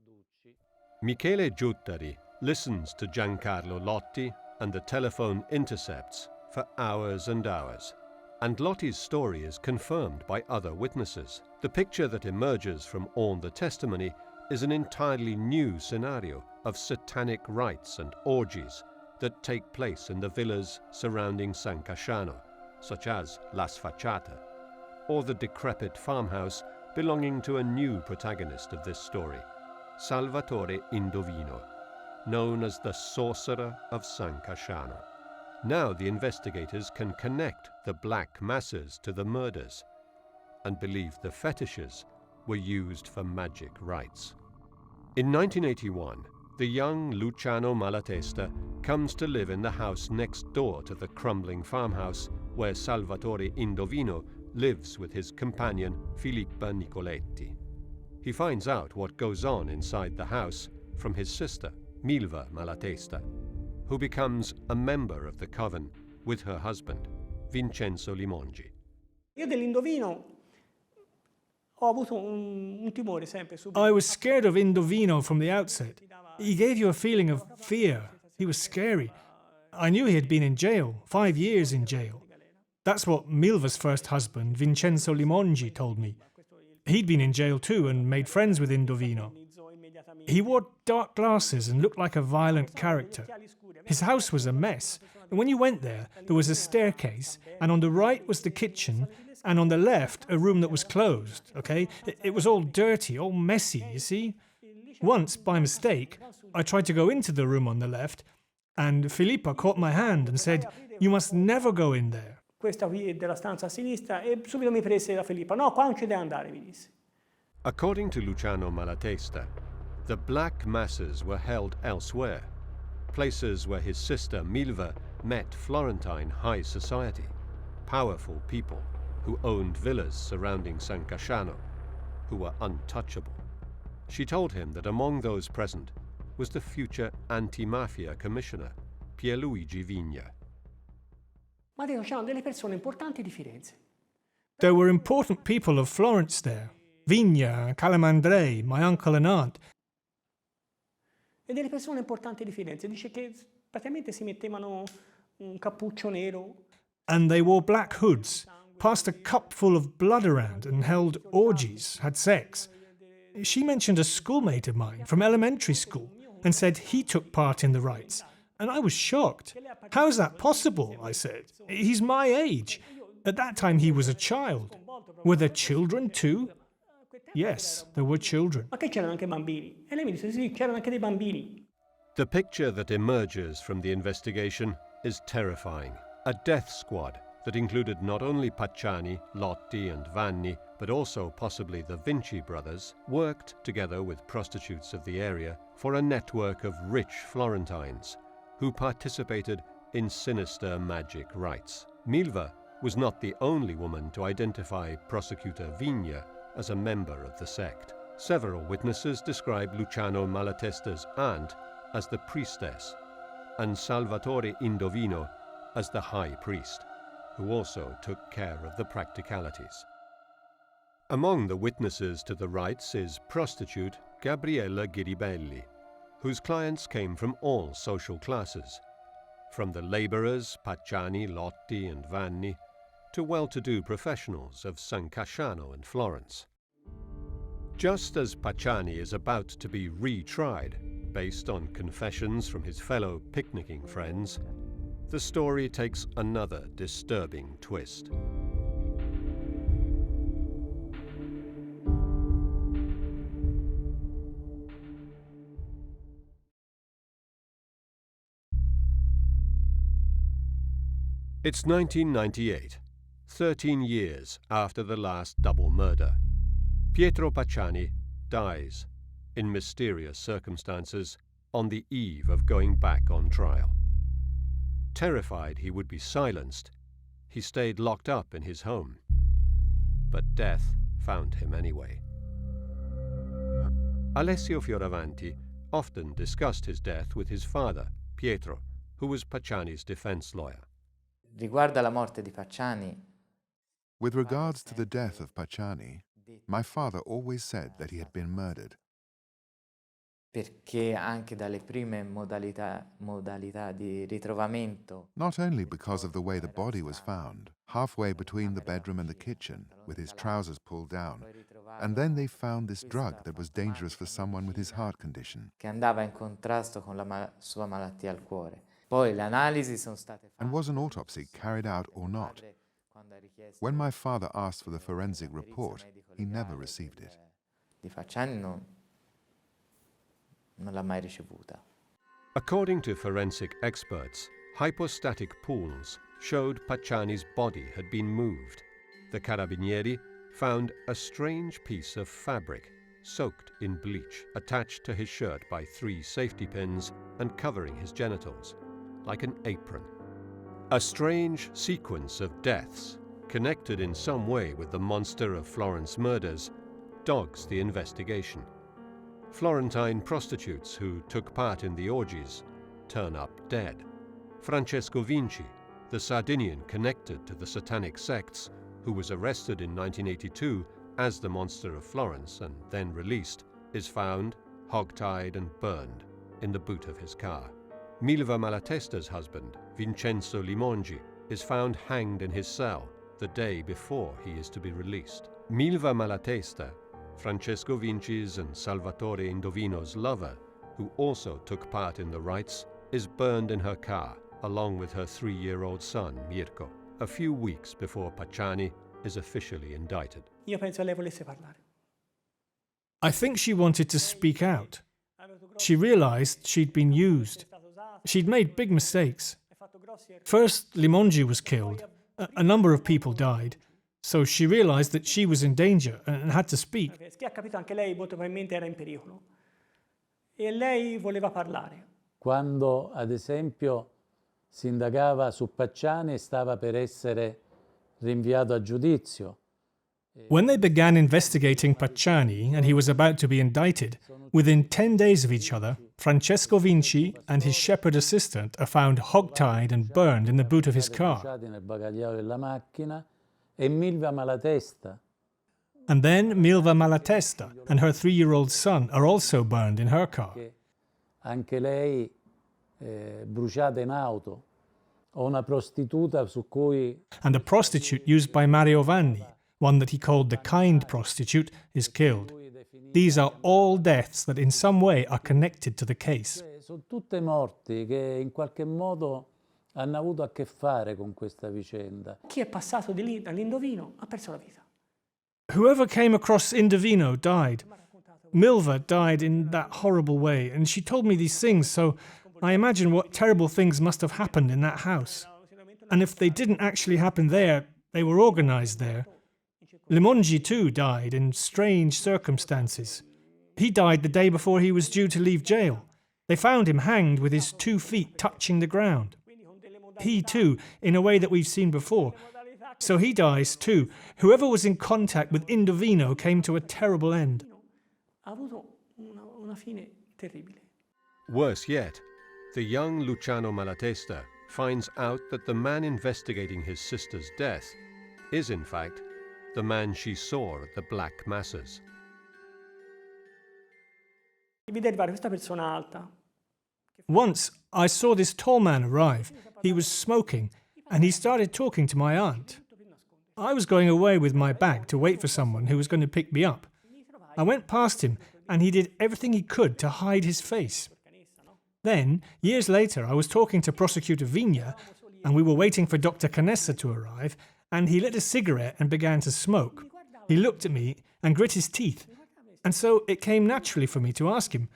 Michele Giuttari listens to Giancarlo Lotti and the telephone intercepts for hours and hours. And Lotti's story is confirmed by other witnesses. The picture that emerges from all the testimony is an entirely new scenario of satanic rites and orgies that take place in the villas surrounding San Casciano, such as La Sfacciata, or the decrepit farmhouse belonging to a new protagonist of this story, Salvatore Indovino, known as the Sorcerer of San Casciano. Now the investigators can connect the black masses to the murders and believe the fetishes were used for magic rites. In 1981, the young Luciano Malatesta comes to live in the house next door to the crumbling farmhouse where Salvatore Indovino lives with his companion Filippa Nicoletti. He finds out what goes on inside the house from his sister, Milva Malatesta, who becomes a member of the coven with her husband, Vincenzo Limongi.
Io dell'Indovino ho avuto un timore sempre.
I was scared of Indovino from the outset. He gave you a feeling of fear. He was scary. I knew he had been in jail, 5 years in jail. That's what Milva's first husband, Vincenzo Limongi, told me. He'd been in jail too and made friends with Indovino. He wore dark glasses and looked like a violent character. His house was a mess. And when you went there was a staircase, and on the right was the kitchen, and on the left a room that was closed, okay? It was all dirty, all messy, you see? Once, by mistake, I tried to go into the room on the left, and Filippa caught my hand and said, "You must never go in there."
Questa qui è della stanza a sinistra e subito mi prese la Filippa. No, qua non ci deve andare, mi disse.
According to Luciano Malatesta, the black masses were held elsewhere, places where his sister Milva met Florentine high society, powerful people who owned villas surrounding San Casciano, who were untouchable. She told him that among those present was the future anti-mafia commissioner, Pierluigi Vigna.
Ma c'erano delle persone importanti di Firenze.
There were important people of Florence there. Vigna, Calamandrei, my uncle and aunt.
E delle persone importanti di Firenze. Dice che praticamente si mettevano un cappuccio nero.
And they wore black hoods, passed a cup full of blood around and held orgies, had sex. She mentioned a schoolmate of mine from elementary school and said he took part in the rites. And I was shocked. How is that possible? I said. He's my age. At that time he was a child. Were there children too? Yes, there were children.
Ma che c'erano anche bambini? E lei mi disse sì, c'erano anche dei bambini.
The picture that emerges from the investigation is terrifying. A death squad that included not only Pacciani, Lotti and Vanni, but also possibly the Vinci brothers, worked together with prostitutes of the area for a network of rich Florentines who participated in sinister magic rites. Milva was not the only woman to identify prosecutor Vigna as a member of the sect. Several witnesses describe Luciano Malatesta's aunt as the priestess and Salvatore Indovino as the high priest, who also took care of the practicalities. Among the witnesses to the rites is prostitute Gabriella Ghiribelli, whose clients came from all social classes, from the labourers Pacciani, Lotti and Vanni, to well-to-do professionals of San Casciano and Florence. Just as Pacciani is about to be retried, based on confessions from his fellow picnicking friends, the story takes another disturbing twist. It's 1998, 13 years after the last double murder. Pietro Pacciani dies, in mysterious circumstances, on the eve of going back on trial. Terrified he would be silenced, he stayed locked up in his home. But death found him anyway. Alessio Fioravanti often discussed his death with his father, Pietro, who was Pacciani's defense lawyer.
Riguardo alla morte di Pacciani,
With regards to the death of Pacciani, my father always said that he had been murdered.
perché anche dalle prime modalità di ritrovamento,
Not only because of the way the body was found, halfway between the bedroom and the kitchen, with his trousers pulled down, and then they found this drug that was dangerous for someone with his heart condition.
che andava in contrasto con la sua malattia al cuore. Poi le analisi sono state fatte.
And was an autopsy carried out or not? When my father asked for the forensic report, he never received it.
Di Pacciani non l'ha mai ricevuta.
According to forensic experts, hypostatic pools showed Pacciani's body had been moved. The carabinieri found a strange piece of fabric soaked in bleach, attached to his shirt by 3 safety pins and covering his genitals, like an apron. A strange sequence of deaths, connected in some way with the Monster of Florence murders, dogs the investigation. Florentine prostitutes who took part in the orgies turn up dead. Francesco Vinci, the Sardinian connected to the satanic sects, who was arrested in 1982 as the Monster of Florence and then released, is found hogtied and burned in the boot of his car. Milva Malatesta's husband, Vincenzo Limongi, is found hanged in his cell the day before he is to be released. Milva Malatesta, Francesco Vinci's and Salvatore Indovino's lover, who also took part in the rites, is burned in her car, along with her 3-year-old son, Mirko, a few weeks before Pacciani is officially indicted.
Io penso lei volesse parlare.
I think she wanted to speak out. She realized she'd been used. She'd made big mistakes. First, Limongi was killed. A number of people died. So she realized that she was in danger and had to speak.
Ha capito anche lei molto probabilmente era in pericolo. E lei voleva parlare.
Quando, ad esempio, si indagava su Pacciani, stava per essere rinviato a giudizio.
When they began investigating Pacciani and he was about to be indicted, within 10 days of each other, Francesco Vinci and his shepherd assistant are found hogtied and burned in the boot of his car.
Nel bagagliaio della macchina, e Milva Malatesta.
And then Milva Malatesta and her 3-year-old son are also burned in her car.
Anche lei bruciata in auto. O una prostituta su cui...
And a prostitute used by Mario Vanni, one that he called the kind prostitute, is killed. These are all deaths that in some way are connected to the case.
Sono tutte morti che in qualche modo hanno avuto a che fare con questa vicenda.
Chi è passato di lì dall'Indovino ha perso la vita.
Whoever came across Indovino died. Milva died in that horrible way, and she told me these things, so I imagine what terrible things must have happened in that house. And if they didn't actually happen there, they were organized there. Limongi too died in strange circumstances. He died the day before he was due to leave jail. They found him hanged with his 2 feet touching the ground. He too, in a way that we've seen before. So he dies too. Whoever was in contact with Indovino came to a terrible end.
Ha avuto una fine terribile.
Worse yet, the young Luciano Malatesta finds out that the man investigating his sister's death is in fact the man she saw at the Black Masses.
Vide arrivare questa persona alta.
Once I saw this tall man arrive. He was smoking and he started talking to my aunt. I was going away with my bag to wait for someone who was going to pick me up. I went past him and he did everything he could to hide his face. Then, years later, I was talking to Prosecutor Vigna and we were waiting for Dr. Canessa to arrive, and he lit a cigarette and began to smoke. He looked at me and grit his teeth, and so it came naturally for me to ask him,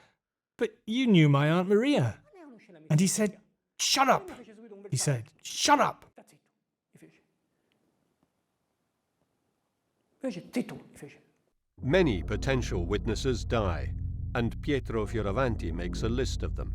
"But you knew my Aunt Maria." And he said, "Shut up!" He said, "Shut up!"
Many potential witnesses die, and Pietro Fioravanti makes a list of them.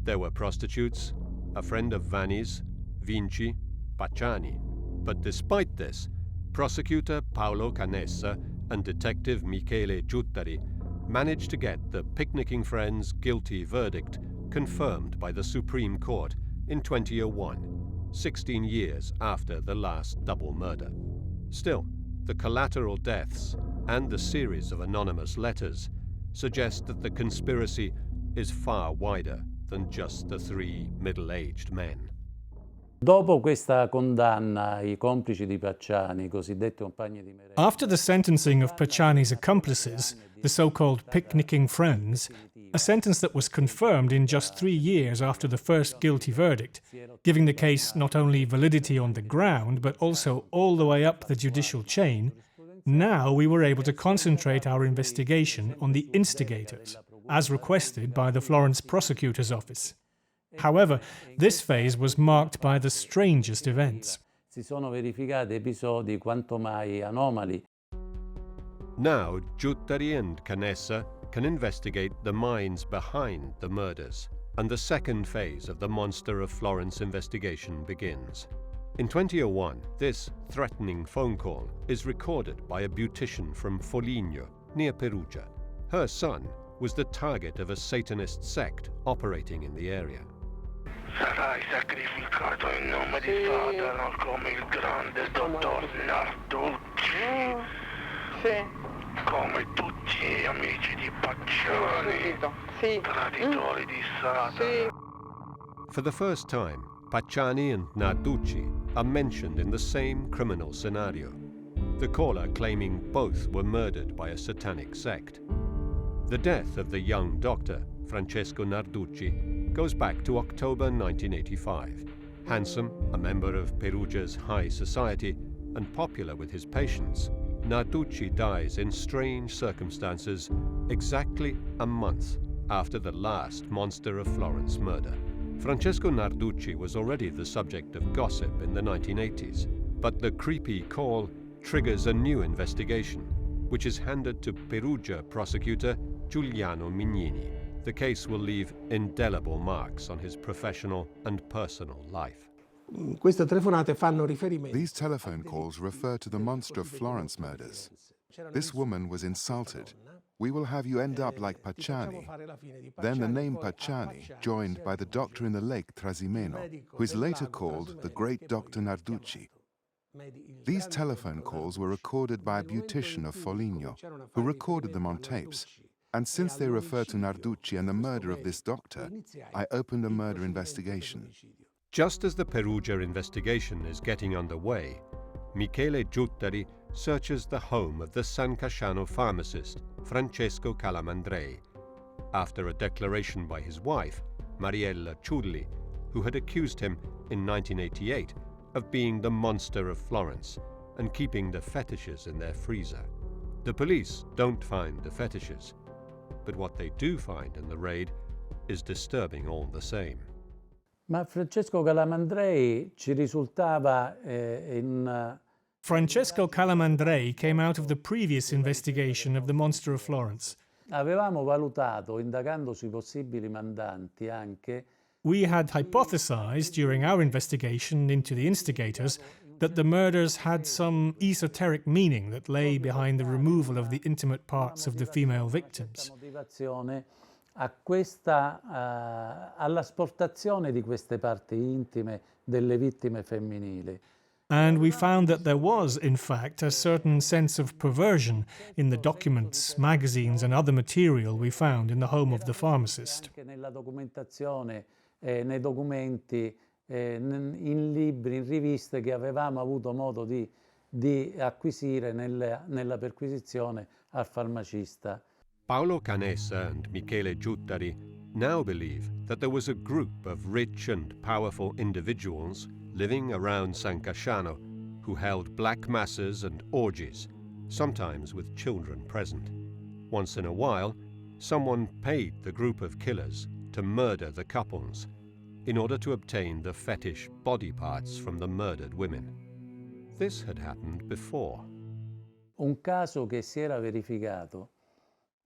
There were prostitutes, a friend of Vanni's, Vinci, Pacciani. But despite this, prosecutor Paolo Canessa and detective Michele Giuttari managed to get the picnicking friends' guilty verdict confirmed by the Supreme Court in 2001, 16 years after the last double murder. Still, the collateral deaths and the series of anonymous letters suggest that the conspiracy is far wider than just the 3 middle-aged men.
Dopo questa condanna, I complici di Pacciani, i cosiddetti compagni di merenda.
After the sentencing of Pacciani's accomplices, the so-called picnicking friends, a sentence that was confirmed in just 3 years after the first guilty verdict, giving the case not only validity on the ground, but also all the way up the judicial chain, now we were able to concentrate our investigation on the instigators, as requested by the Florence prosecutor's office. However, this phase was marked by the strangest events.
Si sono verificati episodi quanto mai anomali.
Now, Giuttari and Canessa can investigate the minds behind the murders, and the second phase of the Monster of Florence investigation begins. In 2001, this threatening phone call is recorded by a beautician from Foligno, near Perugia. Her son was the target of a Satanist sect operating in the area.
Sarai sacrificato in nome di Satana come il grande dottor Narducci.
Sì.
Come tutti gli amici di Pacciani. Sì. Traditori di Satana.
Sì.
For the first time, Pacciani and Narducci are mentioned in the same criminal scenario, the caller claiming both were murdered by a satanic sect. The death of the young doctor, Francesco Narducci, goes back to October 1985. Handsome, a member of Perugia's high society, and popular with his patients, Narducci dies in strange circumstances exactly a month after the last Monster of Florence murder. Francesco Narducci was already the subject of gossip in the 1980s, but the creepy call triggers a new investigation, which is handed to Perugia prosecutor Giuliano Mignini. The case will leave indelible marks on his professional and personal life.
Queste telefonate fanno riferimento.
These telephone calls refer to the Monster of Florence murders. This woman was insulted. We will have you end up like Pacciani. Then the name Pacciani, joined by the doctor in the lake Trasimeno, who is later called the great Dr. Narducci. These telephone calls were recorded by a beautician of Foligno, who recorded them on tapes. And since they refer to Narducci and the murder of this doctor, I opened a murder investigation.
Just as the Perugia investigation is getting underway, Michele Giuttari searches the home of the San Casciano pharmacist, Francesco Calamandrei, after a declaration by his wife, Mariella Ciulli, who had accused him in 1988 of being the Monster of Florence and keeping the fetishes in their freezer. The police don't find the fetishes, but what they do find in the raid is disturbing all the same.
Ma Francesco Calamandrei ci risultava in
Francesco Calamandrei came out of the previous investigation of the Monster of Florence.
Avevamo valutato, indagando sui possibili mandanti anche,
we had hypothesized during our investigation into the instigators that the murders had some esoteric meaning that lay behind the removal of the intimate parts of the female victims.
All'asportazione di queste parti intime delle vittime femminili.
And we found that there was, in fact, a certain sense of perversion in the documents, magazines and other material we found in the home of the pharmacist.
Anche nella documentazione, nei documenti, in libri, in riviste che avevamo avuto modo di acquisire nella perquisizione al farmacista.
Paolo Canessa and Michele Giuttari now believe that there was a group of rich and powerful individuals living around San Casciano who held black masses and orgies, sometimes with children present. Once in a while, someone paid the group of killers to murder the couples in order to obtain the fetish body parts from the murdered women. This had happened before.
Un caso che si era verificato.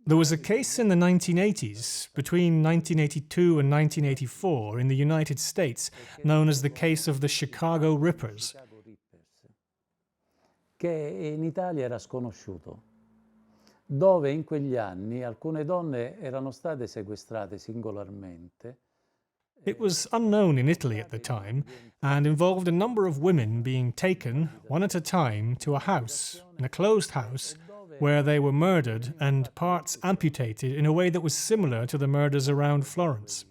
There was a case in the 1980s, between 1982 and 1984, in the United States, known as the case of the Chicago Rippers.
Che in Italia era sconosciuto, dove in quegli anni alcune donne erano state sequestrate singolarmente.
It was unknown in Italy at the time and involved a number of women being taken, one at a time, to a house, in a closed house, where they were murdered and parts amputated in a way that was similar to the murders around Florence.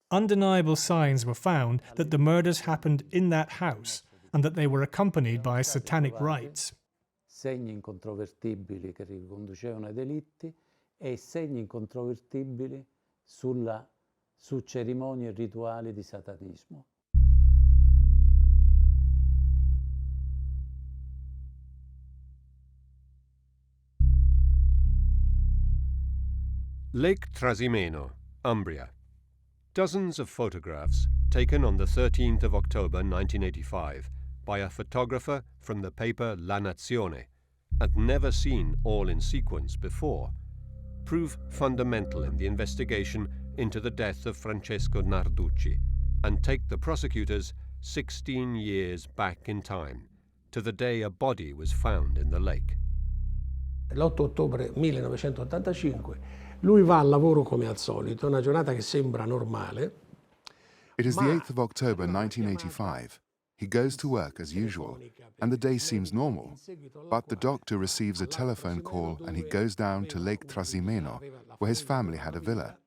Undeniable signs were found that the murders happened in that house and that they were accompanied by satanic rites.
Segni incontrovertibili che riconducevano ai delitti e segni incontrovertibili su cerimonie e rituali di satanismo.
Lake Trasimeno, Umbria. Dozens of photographs taken on the 13th of October 1985 by a photographer from the paper La Nazione and never seen all in sequence before, prove fundamental in the investigation into the death of Francesco Narducci and take the prosecutors 16 years back in time to the day a body was found in the lake.
L'8 ottobre 1985 lui va al lavoro come al solito, una giornata che sembra normale.
It is the 8th of October 1985. He goes to work as usual, and the day seems normal. But the doctor receives a telephone call and he goes down to Lake Trasimeno, where his family had a villa.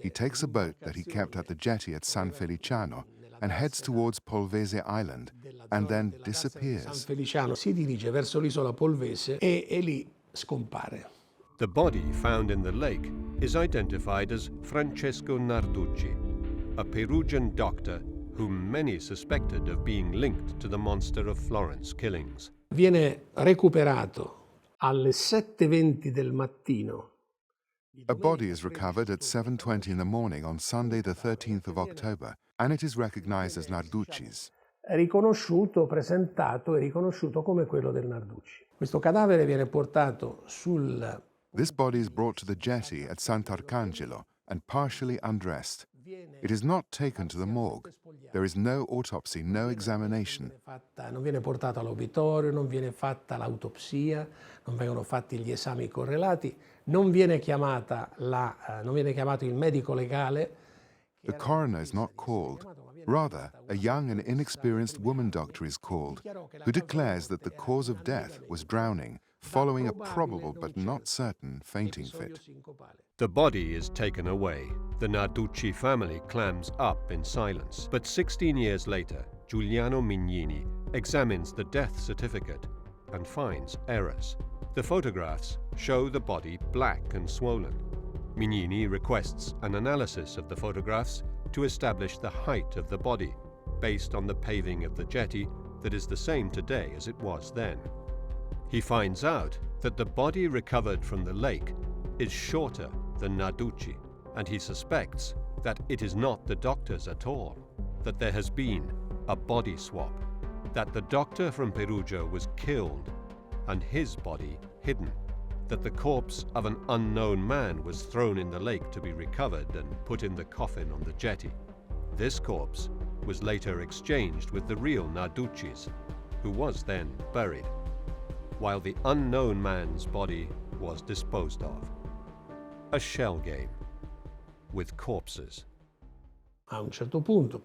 He takes a boat that he kept at the jetty at San Feliciano and heads towards Polvese Island, and then disappears.
San Feliciano si dirige verso l'isola Polvese e lì scompare.
The body found in the lake is identified as Francesco Narducci, a Perugian doctor whom many suspected of being linked to the Monster of Florence killings.
Viene recuperato alle 7:20 del mattino.
A body is recovered at 7:20 in the morning on Sunday the 13th of October, and it is recognized as Narducci's.
Riconosciuto, presentato e riconosciuto come quello del Narducci. Questo cadavere viene portato sul...
This body is brought to the jetty at Sant'Arcangelo and partially undressed. It is not taken to the morgue. There is no autopsy, no examination.
Non viene portato all'obitorio, non viene fatta l'autopsia, non vengono fatti gli esami correlati, non viene chiamato il medico legale.
The coroner is not called. Rather, a young and inexperienced woman doctor is called, who declares that the cause of death was drowning, following a probable but not certain fainting fit.
The body is taken away. The Narducci family clams up in silence. But 16 years later, Giuliano Mignini examines the death certificate and finds errors. The photographs show the body black and swollen. Mignini requests an analysis of the photographs to establish the height of the body, based on the paving of the jetty that is the same today as it was then. He finds out that the body recovered from the lake is shorter than Narducci, and he suspects that it is not the doctor's at all, that there has been a body swap. that the doctor from Perugia was killed and his body hidden, that the corpse of an unknown man was thrown in the lake to be recovered and put in the coffin on the jetty. This corpse was later exchanged with the real Narducci's, who was then buried, while the unknown man's body was disposed of. A shell game with corpses.
A un certo punto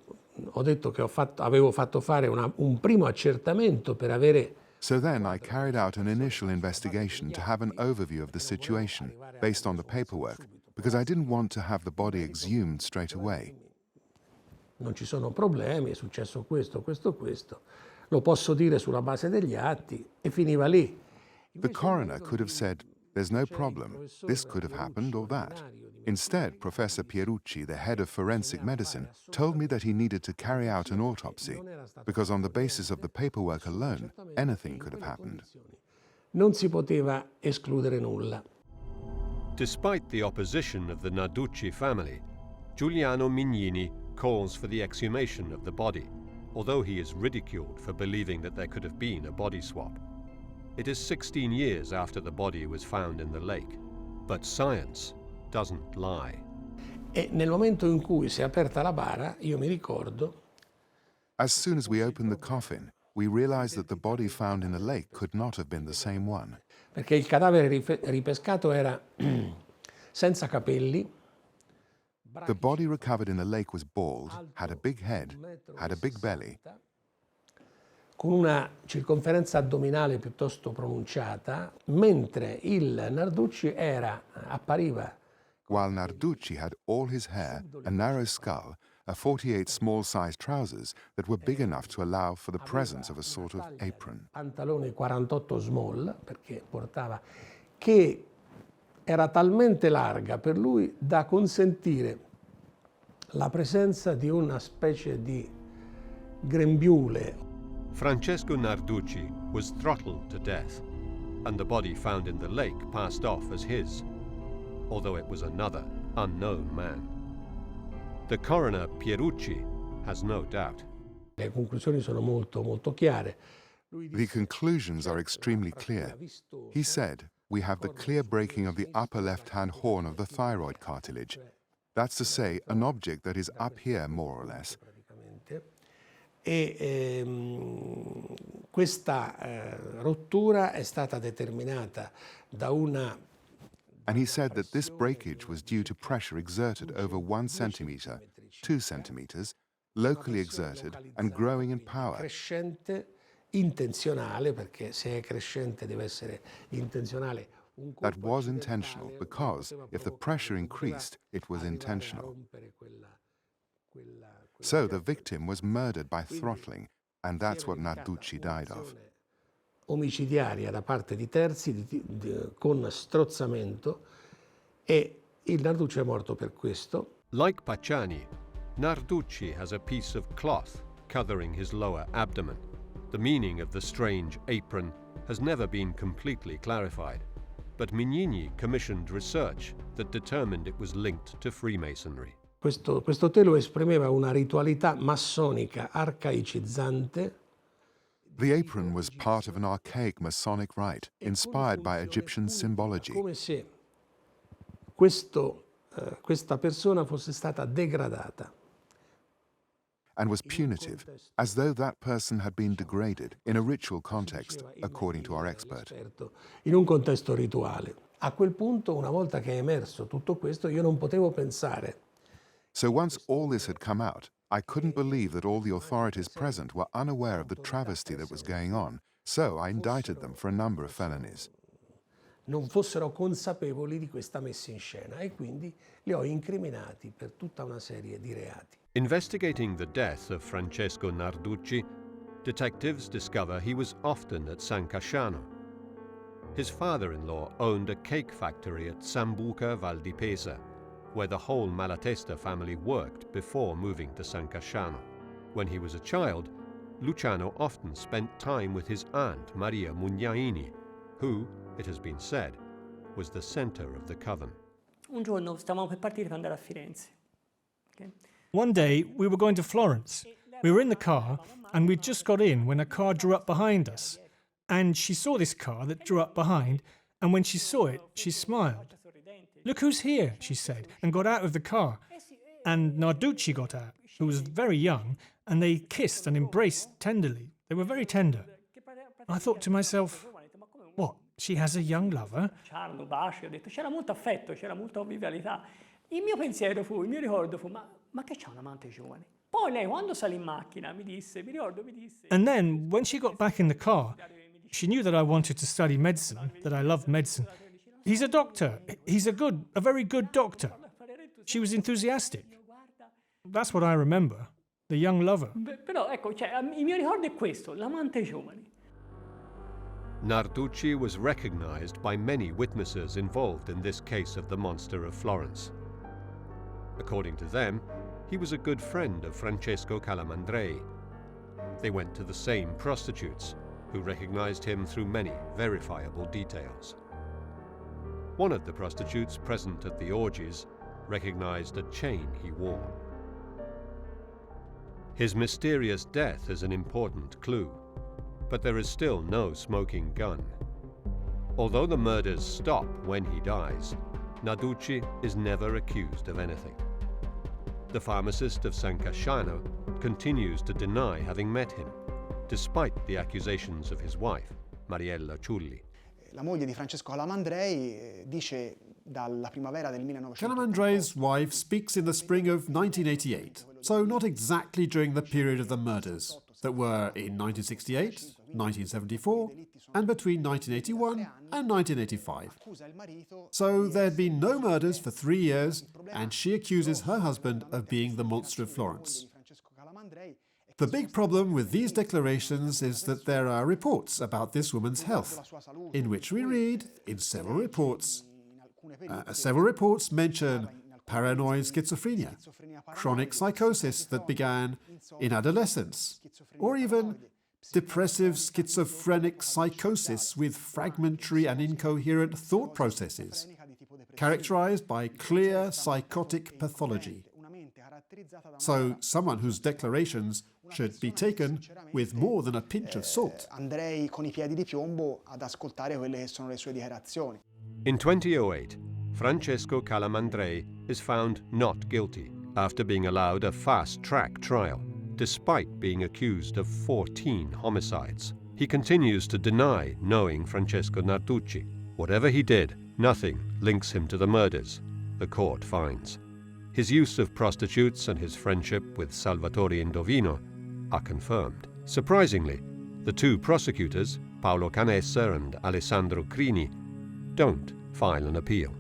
ho detto che avevo fatto fare un primo accertamento per avere.
So then I carried out an initial investigation to have an overview of the situation based on the paperwork, because I didn't want to have the body exhumed straight away.
Non ci sono problemi, è successo questo, questo, questo. Lo posso dire sulla base degli atti e finiva lì.
The coroner could have said, there's no problem, this could have happened or that. Instead, Professor Pierucci, the head of forensic medicine, told me that he needed to carry out an autopsy, because on the basis of the paperwork alone, anything could have happened.
Non si poteva escludere nulla.
Despite the opposition of the Narducci family, Giuliano Mignini calls for the exhumation of the body, although he is ridiculed for believing that there could have been a body swap. It is 16 years after the body was found in the lake, but science doesn't lie.
E nel momento in cui si è aperta la bara, io mi ricordo.
As soon as we opened the coffin, we realized that the body found in the lake could not have been the same one.
Perché il cadavere ripescato era senza capelli.
The body recovered in the lake was bald, had a big head, had a big belly,
con una circonferenza addominale piuttosto pronunciata, mentre il Narducci appariva.
While Narducci had all his hair, a narrow skull, a 48 small-sized trousers that were big enough to allow for the presence of a sort of apron.
Pantaloni 48 small, perché portava, che era talmente larga per lui da consentire la presenza di una specie di grembiule.
Francesco Narducci was throttled to death, and the body found in the lake passed off as his, although it was another, unknown man. The coroner, Pierucci, has no doubt.
Le conclusioni sono molto chiare.
The conclusions are extremely clear. He said, we have the clear breaking of the upper left-hand horn of the thyroid cartilage. That's to say, an object that is up here, more or less.
E questa rottura è stata determinata da una.
And he said that this breakage was due to pressure exerted over 1 centimeter, 2 centimeters, locally exerted and growing in power.
Crescente, intenzionale, perché se è crescente deve essere intenzionale.
That was intentional, because if the pressure increased, it was intentional. So the victim was murdered by throttling, and that's what Narducci died of.
Omicidiaria da parte di terzi con strozzamento, e il Narducci è morto per questo.
Like Pacciani, Narducci has a piece of cloth covering his lower abdomen. The meaning of the strange apron has never been completely clarified, but Mignini commissioned research that determined it was linked to Freemasonry.
Questo telo esprimeva una ritualità massonica arcaicizzante.
The apron was part of an archaic Masonic rite, inspired by Egyptian symbology.
Come se questa persona fosse stata degradata.
And was punitive, as though that person had been degraded in a ritual context, according to our expert.
In un contesto rituale. A quel punto, una volta che è emerso tutto questo, io non potevo pensare.
So once all this had come out, I couldn't believe that all the authorities present were unaware of the travesty that was going on, so I indicted them for a number of felonies.
Non fossero consapevoli di questa messa in scena, e quindi li ho incriminati per tutta una serie di reati.
Investigating the death of Francesco Narducci, detectives discover he was often at San Casciano. His father-in-law owned a cake factory at Sambuca Val di Pesa, where the whole Malatesta family worked before moving to San Casciano. When he was a child, Luciano often spent time with his aunt Maria Mugnaini, who, it has been said, was the center of the coven.
Un giorno stavamo per partire per andare a Firenze. Okay?
One day we were going to Florence, We were in the car, and we'd just got in when a car drew up behind us. And she saw this car that drew up behind, and when she saw it, she smiled. "Look who's here," she said, and got out of the car. And Narducci got out, who was very young, and they kissed and embraced tenderly. They were very tender. I thought to myself, what, she has a young lover?
Baciarono, baci, ho detto, c'era molto affetto, c'era molta convivialità. Il mio ricordo fu, ma che c'ha un amante giovane? Poi lei, quando salì in macchina, mi disse.
And then, when she got back in the car, she knew that I wanted to study medicine, that I loved medicine. He's a doctor. He's a very good doctor. She was enthusiastic. That's what I remember, the young lover.
Però, ecco, il mio ricordo è questo, l'amante giovane.
Narducci was recognized by many witnesses involved in this case of the Monster of Florence. According to them, he was a good friend of Francesco Calamandrei. They went to the same prostitutes, who recognized him through many verifiable details. One of the prostitutes present at the orgies recognized a chain he wore. His mysterious death is an important clue, but there is still no smoking gun. Although the murders stop when he dies, Narducci is never accused of anything. The pharmacist of San Casciano continues to deny having met him, despite the accusations of his wife, Mariella Ciulli.
La moglie di Francesco Calamandrei dice dalla primavera del 1900.
Calamandrei's wife speaks in the spring of 1988, so not exactly during the period of the murders that were in 1968, 1974, and between 1981 and 1985. So there had been no murders for 3 years, and she accuses her husband of being the Monster of Florence. The big problem with these declarations is that there are reports about this woman's health, in which we read, in several reports mention paranoid schizophrenia, chronic psychosis that began in adolescence, or even depressive schizophrenic psychosis with fragmentary and incoherent thought processes, characterized by clear psychotic pathology. So someone whose declarations should be taken with more than a pinch of salt.
Andrei con I piedi di piombo ad ascoltare quelle che sono le sue dichiarazioni.
In 2008, Francesco Calamandrei is found not guilty after being allowed a fast-track trial, despite being accused of 14 homicides. He continues to deny knowing Francesco Narducci. Whatever he did, nothing links him to the murders, the court finds. His use of prostitutes and his friendship with Salvatore Indovino are confirmed. Surprisingly, the two prosecutors, Paolo Canessa and Alessandro Crini, don't file an appeal.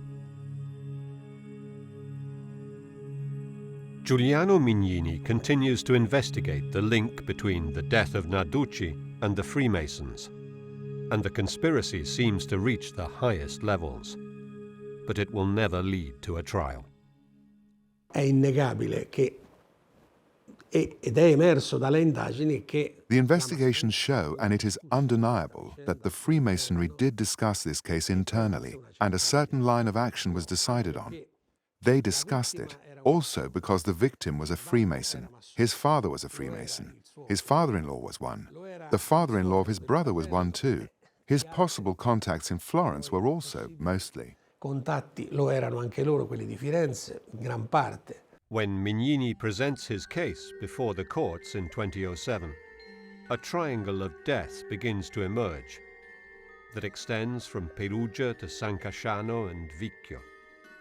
Giuliano Mignini continues to investigate the link between the death of Narducci and the Freemasons, and the conspiracy seems to reach the highest levels, but it will never lead to a trial.
È innegabile che ed è emerso dalle indagini che
The investigations show, and it is undeniable, that the Freemasonry did discuss this case internally, and a certain line of action was decided on. They discussed it, also because the victim was a Freemason. His father was a Freemason. His father-in-law was one. The father-in-law of his brother was one too. His possible contacts in Florence were also, mostly.
Contatti lo erano anche loro, quelli di Firenze, in gran parte.
When Mignini presents his case before the courts in 2007, a triangle of death begins to emerge that extends from Perugia to San Casciano and Vicchio,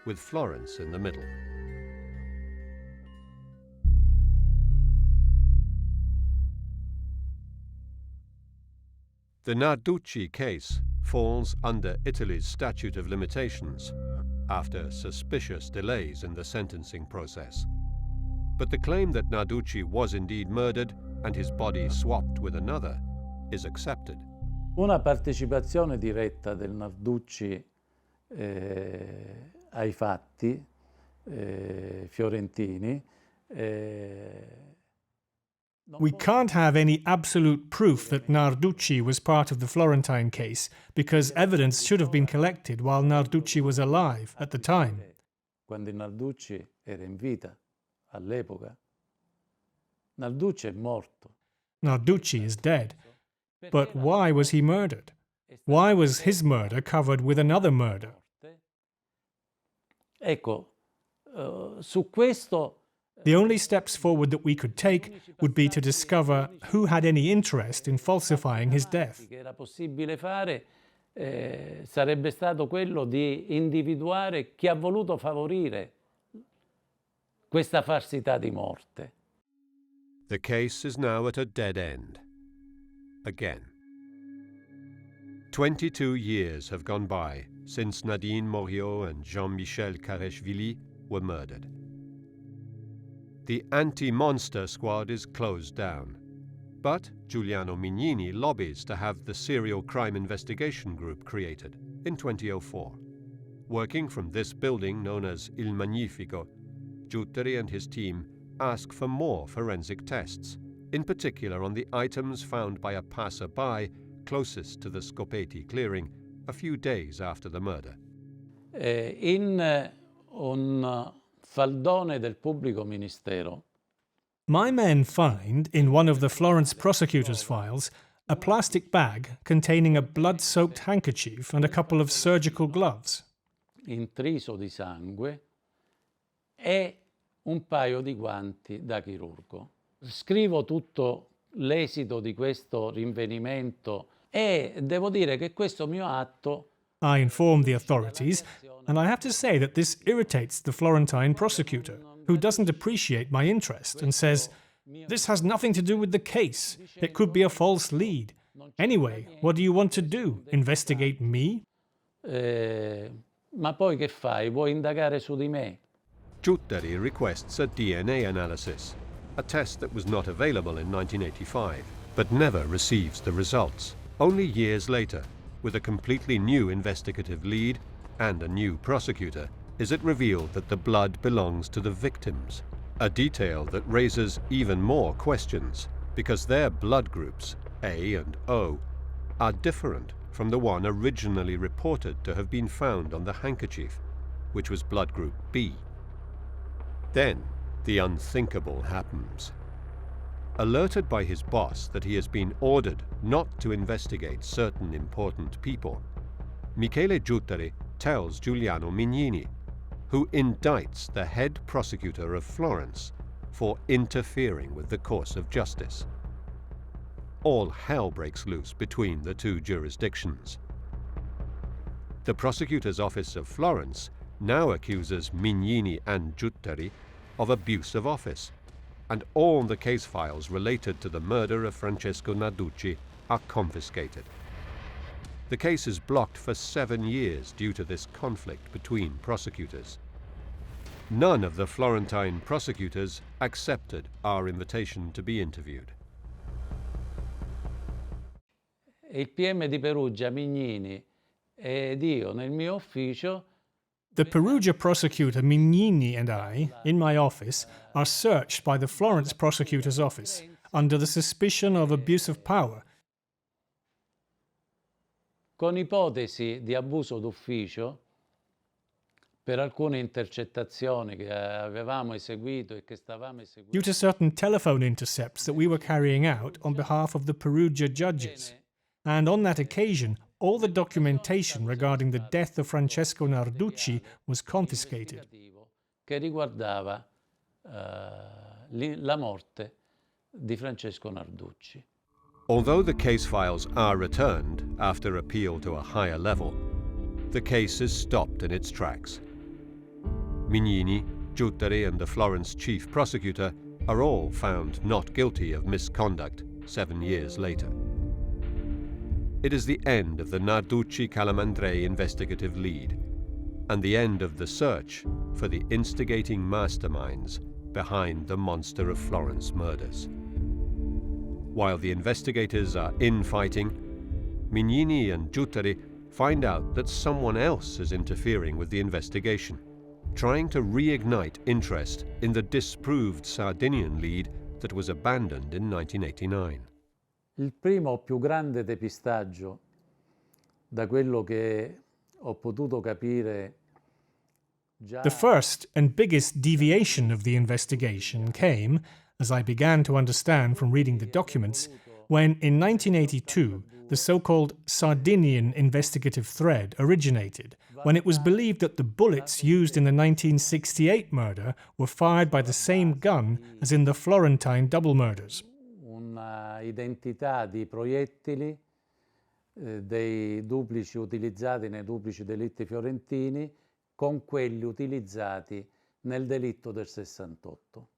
with Florence in the middle. The Narducci case falls under Italy's statute of limitations after suspicious delays in the sentencing process. But the claim that Narducci was indeed murdered and his body swapped with another is accepted.
Una partecipazione diretta del Narducci ai fatti fiorentini.
We can't have any absolute proof that Narducci was part of the Florentine case because evidence should have been collected while Narducci was alive at the time.
Quando Narducci era in vita all'epoca, Narducci è morto.
Narducci is dead. But why was he murdered? Why was his murder covered with another murder?
Ecco, su questo
The only steps forward that we could take would be to discover who had any interest in falsifying his death.
che era possibile fare sarebbe stato quello di individuare chi ha voluto favorire questa falsità di morte.
The case is now at a dead end. Again. 22 years have gone by since Nadine Moriot and Jean-Michel Kareshvili were murdered. The anti-monster squad is closed down, but Giuliano Mignini lobbies to have the Serial Crime Investigation Group created in 2004. Working from this building known as Il Magnifico, Giutteri and his team ask for more forensic tests, in particular on the items found by a passerby closest to the Scopeti clearing a few days after the murder.
In un faldone del pubblico ministero,
My men find, in one of the Florence prosecutor's files, a plastic bag containing a blood-soaked handkerchief and a couple of surgical gloves.
intriso di sangue, e un paio di guanti da chirurgo. Scrivo tutto l'esito di questo rinvenimento e devo dire che questo mio atto
I inform the authorities, and I have to say that this irritates the Florentine prosecutor, who doesn't appreciate my interest and says, "This has nothing to do with the case. It could be a false lead. Anyway, what do you want to do? Investigate me?"
ma poi che fai? Vuoi indagare su di me?
Giutteri requests a DNA analysis, a test that was not available in 1985, but never receives the results. Only years later, with a completely new investigative lead and a new prosecutor, is it revealed that the blood belongs to the victims, a detail that raises even more questions, because their blood groups, A and O, are different from the one originally reported to have been found on the handkerchief, which was blood group B. Then, the unthinkable happens. Alerted by his boss that he has been ordered not to investigate certain important people, Michele Giutteri tells Giuliano Mignini, who indicts the head prosecutor of Florence for interfering with the course of justice. All hell breaks loose between the two jurisdictions. The prosecutor's office of Florence now accuses Mignini and Giutteri of abuse of office, and all the case files related to the murder of Francesco Narducci are confiscated. The case is blocked for 7 years due to this conflict between prosecutors. None of the Florentine prosecutors accepted our invitation to be interviewed.
Il PM di Perugia, Mignini, ed io nel mio ufficio.
The Perugia prosecutor Mignini and I, in my office, are searched by the Florence prosecutor's office under the suspicion of abuse of power.
Con ipotesi di abuso d'ufficio per alcune intercettazioni che avevamo eseguito e che stavamo eseguendo.
Due to certain telephone intercepts that we were carrying out on behalf of the Perugia judges. And on that occasion, all the documentation regarding the death of Francesco Narducci was confiscated.
Che riguardava la morte di Francesco Narducci.
Although the case files are returned after appeal to a higher level, the case is stopped in its tracks. Mignini, Giutteri and the Florence chief prosecutor are all found not guilty of misconduct 7 years later. It is the end of the Narducci Calamandrei investigative lead, and the end of the search for the instigating masterminds behind the Monster of Florence murders. While the investigators are infighting, Mignini and Giutteri find out that someone else is interfering with the investigation, trying to reignite interest in the disproved Sardinian lead that was abandoned in 1989.
Il primo più grande depistaggio, da quello che ho potuto capire già.
The first and biggest deviation of the investigation came, as I began to understand from reading the documents, when in 1982 the so-called Sardinian investigative thread originated, when it was believed that the bullets used in the 1968 murder were fired by the same gun as in the Florentine double murders.
Una identità di proiettili dei duplici utilizzati nei duplici delitti fiorentini con quelli utilizzati nel delitto del 68.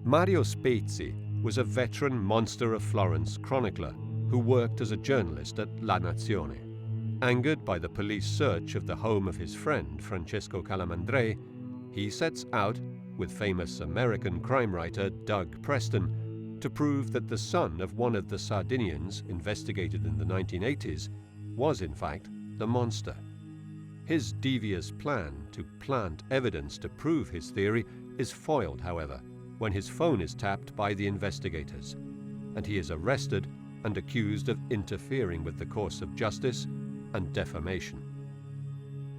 Mario Spezzi was a veteran Monster of Florence chronicler who worked as a journalist at La Nazione. Angered by the police search of the home of his friend Francesco Calamandrei, he sets out, with famous American crime writer Doug Preston, to prove that the son of one of the Sardinians investigated in the 1980s was in fact the monster. His devious plan to plant evidence to prove his theory is foiled, however, when his phone is tapped by the investigators, and he is arrested and accused of interfering with the course of justice and defamation.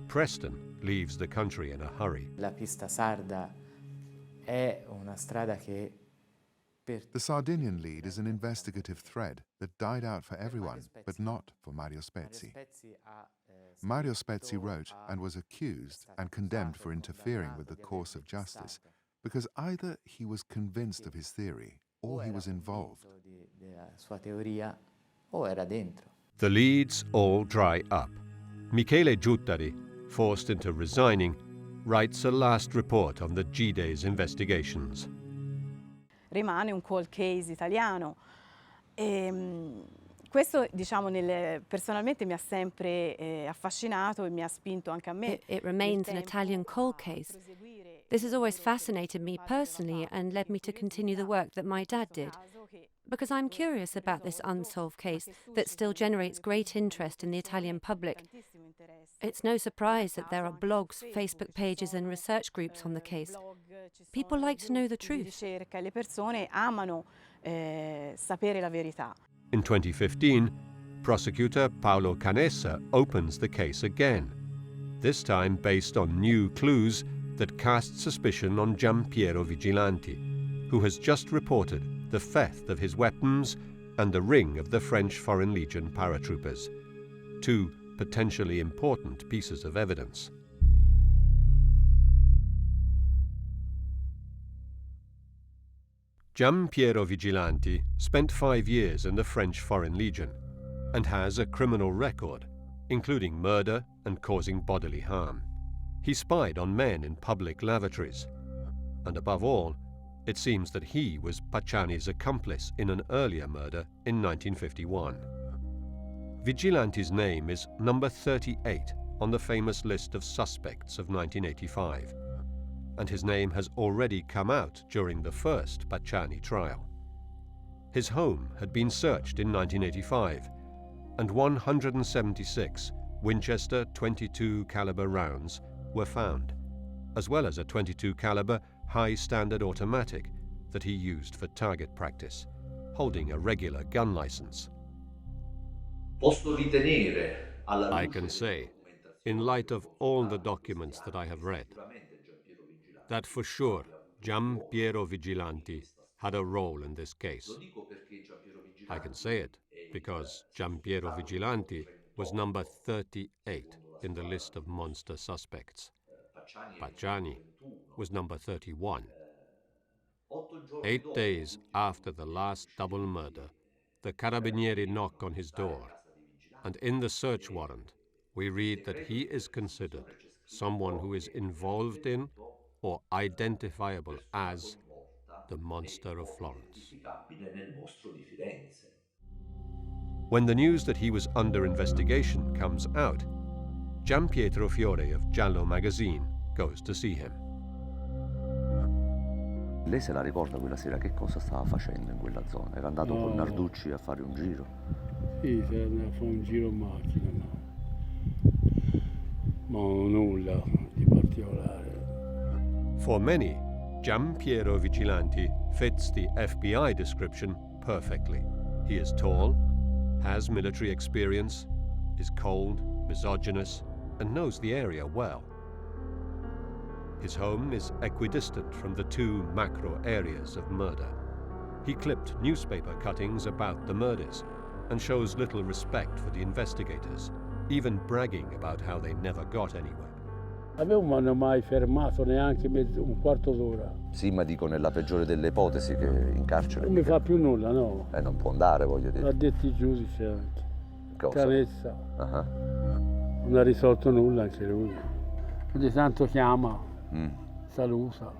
Preston leaves the country in a hurry.
La pista sarda è una strada che
The Sardinian lead is an investigative thread that died out for everyone, but not for Mario Spezzi. Mario Spezzi wrote and was accused and condemned for interfering with the course of justice because either he was convinced of his theory or he was involved.
The leads all dry up. Michele Giuttari, forced into resigning, writes a last report on the G-Day's investigations.
Rimane un cold case italiano. Questo, diciamo, personalmente mi ha sempre affascinato e mi ha spinto anche a me.
It remains an Italian cold case. This has always fascinated me personally and led me to continue the work that my dad did, because I'm curious about this unsolved case that still generates great interest in the Italian public. It's no surprise that there are blogs, Facebook pages and research groups on the case. People like to know the truth.
Le persone amano sapere la verità.
In 2015, prosecutor Paolo Canessa opens the case again, this time based on new clues that cast suspicion on Giampiero Vigilanti, who has just reported the theft of his weapons and the ring of the French Foreign Legion paratroopers, two potentially important pieces of evidence. Giampiero Vigilanti spent 5 years in the French Foreign Legion and has a criminal record, including murder and causing bodily harm. He spied on men in public lavatories, and above all, it seems that he was Pacciani's accomplice in an earlier murder in 1951. Vigilanti's name is number 38 on the famous list of suspects of 1985, and his name has already come out during the first Pacciani trial. His home had been searched in 1985, and 176 Winchester .22 caliber rounds were found, as well as a .22 caliber high-standard automatic that he used for target practice, holding a regular gun license. I can say, in light of all the documents that I have read, that for sure Giampiero Vigilanti had a role in this case. I can say it because Giampiero Vigilanti was number 38 in the list of monster suspects. Pacciani was number 31. 8 days after the last double murder, the Carabinieri knock on his door, and in the search warrant, we read that he is considered someone who is involved in or identifiable as the Monster of Florence. When the news that he was under investigation comes out, Gianpietro Fiore of Giallo magazine goes to see him.
Lei se la ricorda quella sera che cosa stava facendo in quella zona? Era andato con Narducci a fare un giro?
Sì, si era andato a fare un giro in macchina, ma nulla di particolare.
For many, Giampiero Vigilanti fits the FBI description perfectly. He is tall, has military experience, is cold, misogynist, and knows the area well. His home is equidistant from the two macro areas of murder. he clipped newspaper cuttings about the murders and shows little respect for the investigators, even bragging about how they never got anywhere.
A me non mi hanno mai fermato neanche un quarto d'ora.
Sì, ma dico nella peggiore delle ipotesi che in carcere...
Non mi fa più nulla, no.
Non può andare, voglio dire.
L'ha detto il giudice anche.
Cosa?
Canessa. Non ha risolto nulla anche lui. Ogni tanto chiama, saluta.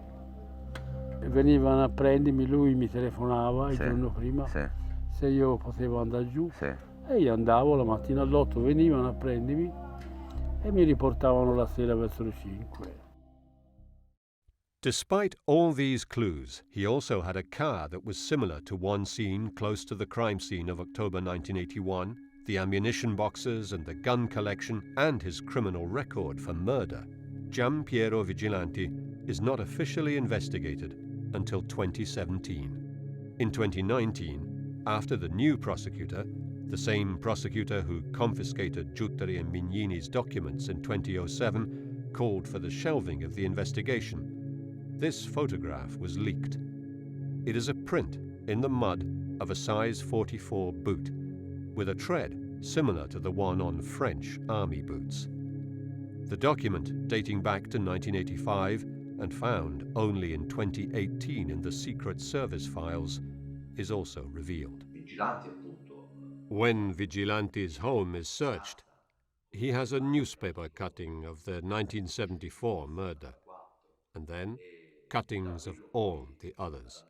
E venivano a prendermi, lui mi telefonava il giorno prima se io potevo andare giù. E io andavo la mattina all'8, venivano a prendermi e mi riportavano la sera verso le 5.
Despite all these clues, he also had a car that was similar to one seen close to the crime scene of October 1981, the ammunition boxes and the gun collection, and his criminal record for murder. Gian Piero Vigilanti is not officially investigated until 2017. In 2019, after the new prosecutor, the same prosecutor who confiscated Giuttari and Mignini's documents in 2007, called for the shelving of the investigation, this photograph was leaked. It is a print in the mud of a size 44 boot, with a tread similar to the one on French army boots. The document, dating back to 1985 and found only in 2018 in the Secret Service files, is also revealed. When Vigilanti's home is searched, he has a newspaper cutting of the 1974 murder, and then cuttings of all the others.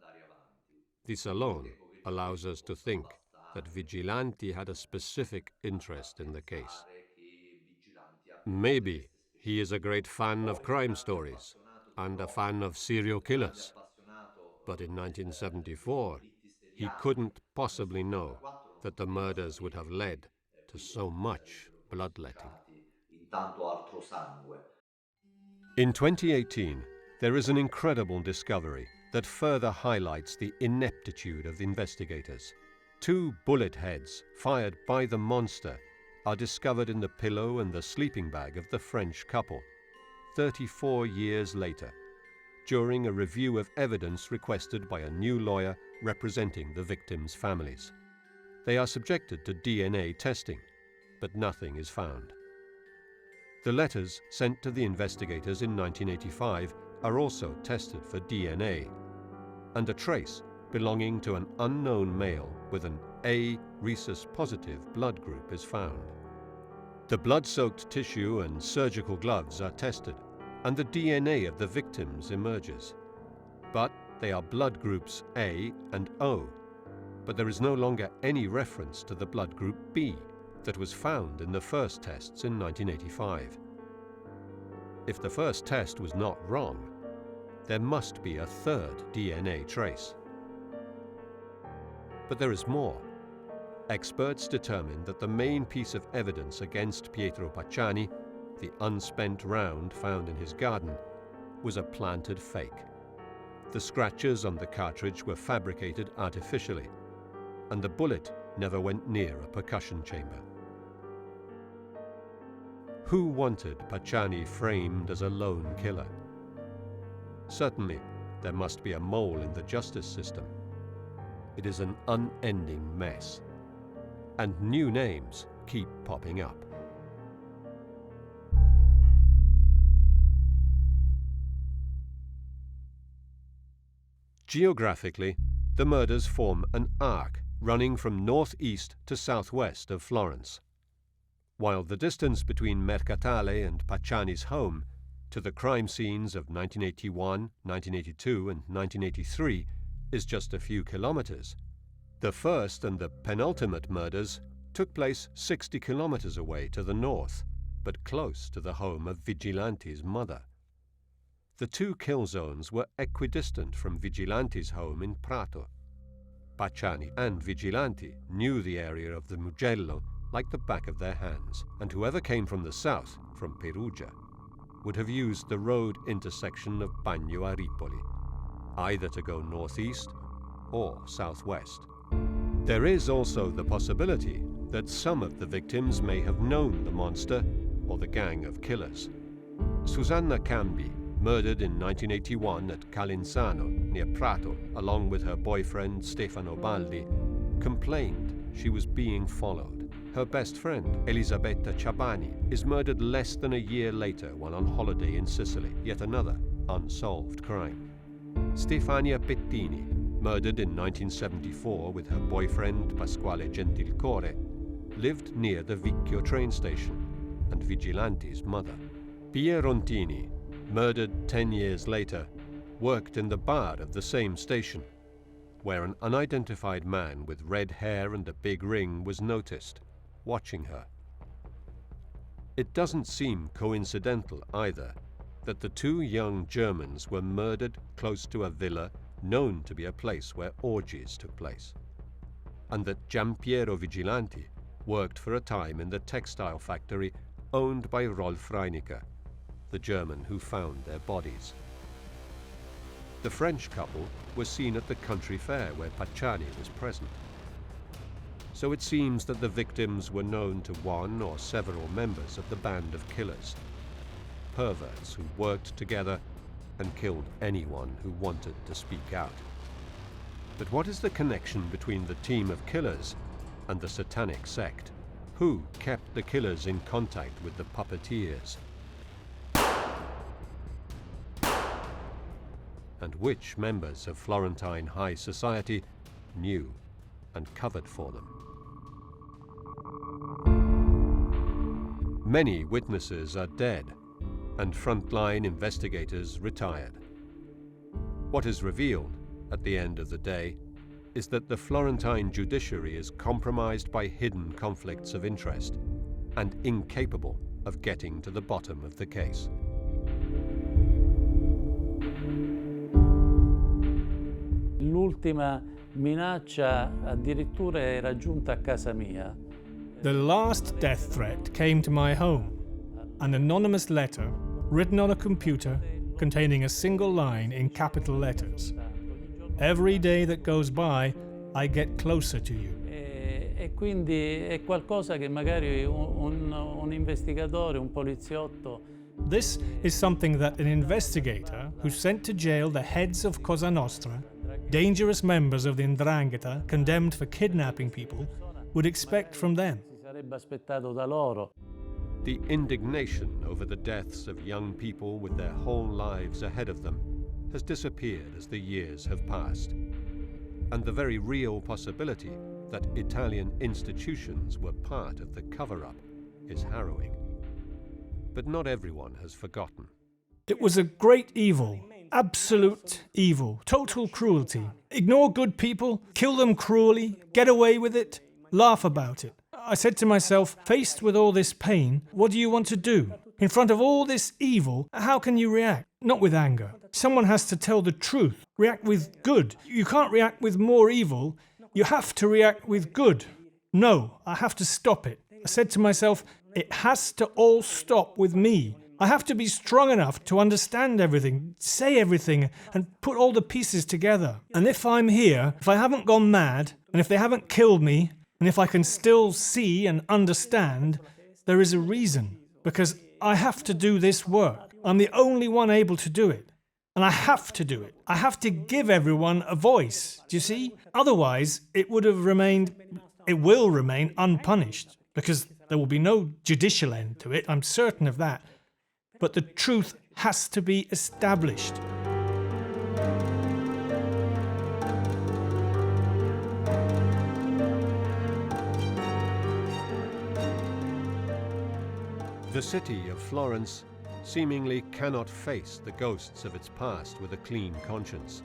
This alone allows us to think that Vigilanti had a specific interest in the case. Maybe he is a great fan of crime stories and a fan of serial killers, but in 1974 he couldn't possibly know that the murders would have led to so much bloodletting. In 2018, there is an incredible discovery that further highlights the ineptitude of the investigators. 2 bullet heads fired by the monster are discovered in the pillow and the sleeping bag of the French couple, 34 years later, during a review of evidence requested by a new lawyer representing the victims' families. They are subjected to DNA testing, but nothing is found. The letters sent to the investigators in 1985 are also tested for DNA, and a trace belonging to an unknown male with an A rhesus-positive blood group is found. The blood-soaked tissue and surgical gloves are tested, and the DNA of the victims emerges. But they are blood groups A and O, but there is no longer any reference to the blood group B that was found in the first tests in 1985. If the first test was not wrong, there must be a third DNA trace. But there is more. Experts determined that the main piece of evidence against Pietro Pacciani, the unspent round found in his garden, was a planted fake. The scratches on the cartridge were fabricated artificially, and the bullet never went near a percussion chamber. Who wanted Pacciani framed as a lone killer? Certainly, there must be a mole in the justice system. It is an unending mess, and new names keep popping up. Geographically, the murders form an arc running from northeast to southwest of Florence, while the distance between Mercatale and Pacciani's home to the crime scenes of 1981, 1982, and 1983 is just a few kilometers. The first and the penultimate murders took place 60 kilometers away to the north, but close to the home of Vigilanti's mother. The 2 kill zones were equidistant from Vigilanti's home in Prato. Pacciani and Vigilanti knew the area of the Mugello like the back of their hands, and whoever came from the south, from Perugia, would have used the road intersection of Bagno a Ripoli, either to go northeast or southwest. There is also the possibility that some of the victims may have known the monster or the gang of killers. Susanna Cambi, murdered in 1981 at Calinsano, near Prato, along with her boyfriend Stefano Baldi, complained she was being followed. Her best friend, Elisabetta Ciabani, is murdered less than a year later while on holiday in Sicily, yet another unsolved crime. Stefania Pettini, murdered in 1974 with her boyfriend Pasquale Gentilcore, lived near the Vicchio train station and Vigilanti's mother. Pia Rontini, murdered 10 years later, worked in the bar of the same station, where an unidentified man with red hair and a big ring was noticed, watching her. It doesn't seem coincidental either that the two young Germans were murdered close to a villa known to be a place where orgies took place, and that Giampiero Vigilanti worked for a time in the textile factory owned by Rolf Reinecker, the German who found their bodies. The French couple was seen at the country fair where Pacciani was present. So it seems that the victims were known to one or several members of the band of killers, perverts who worked together and killed anyone who wanted to speak out. But what is the connection between the team of killers and the satanic sect? Who kept the killers in contact with the puppeteers? And which members of Florentine high society knew and covered for them? Many witnesses are dead, and frontline investigators retired. What is revealed at the end of the day is that the Florentine judiciary is compromised by hidden conflicts of interest and incapable of getting to the bottom of the case.
L'ultima minaccia addirittura era giunta a casa mia.
The last death threat came to my home. An anonymous letter written on a computer containing a single line in capital letters. Every day that goes by, I get closer to you.
E quindi è qualcosa che magari un investigatore, un poliziotto.
This is something that an investigator who sent to jail the heads of Cosa Nostra, dangerous members of the 'Ndrangheta condemned for kidnapping people, would expect from them.
Si sarebbe aspettato da loro.
The indignation over the deaths of young people with their whole lives ahead of them has disappeared as the years have passed. And the very real possibility that Italian institutions were part of the cover-up is harrowing. But not everyone has forgotten.
It was a great evil, absolute evil, total cruelty. Ignore good people, kill them cruelly, get away with it, laugh about it. I said to myself, faced with all this pain, what do you want to do? In front of all this evil, how can you react? Not with anger. Someone has to tell the truth. React with good. You can't react with more evil. You have to react with good. No, I have to stop it. I said to myself, it has to all stop with me. I have to be strong enough to understand everything, say everything, and put all the pieces together. And if I'm here, if I haven't gone mad, and if they haven't killed me, and if I can still see and understand, there is a reason. Because I have to do this work. I'm the only one able to do it. And I have to do it. I have to give everyone a voice. Do you see? Otherwise, it will remain unpunished. Because there will be no judicial end to it, I'm certain of that. But the truth has to be established.
The city of Florence seemingly cannot face the ghosts of its past with a clean conscience.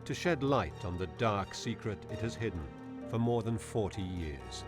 To shed light on the dark secret it has hidden for more than 40 years.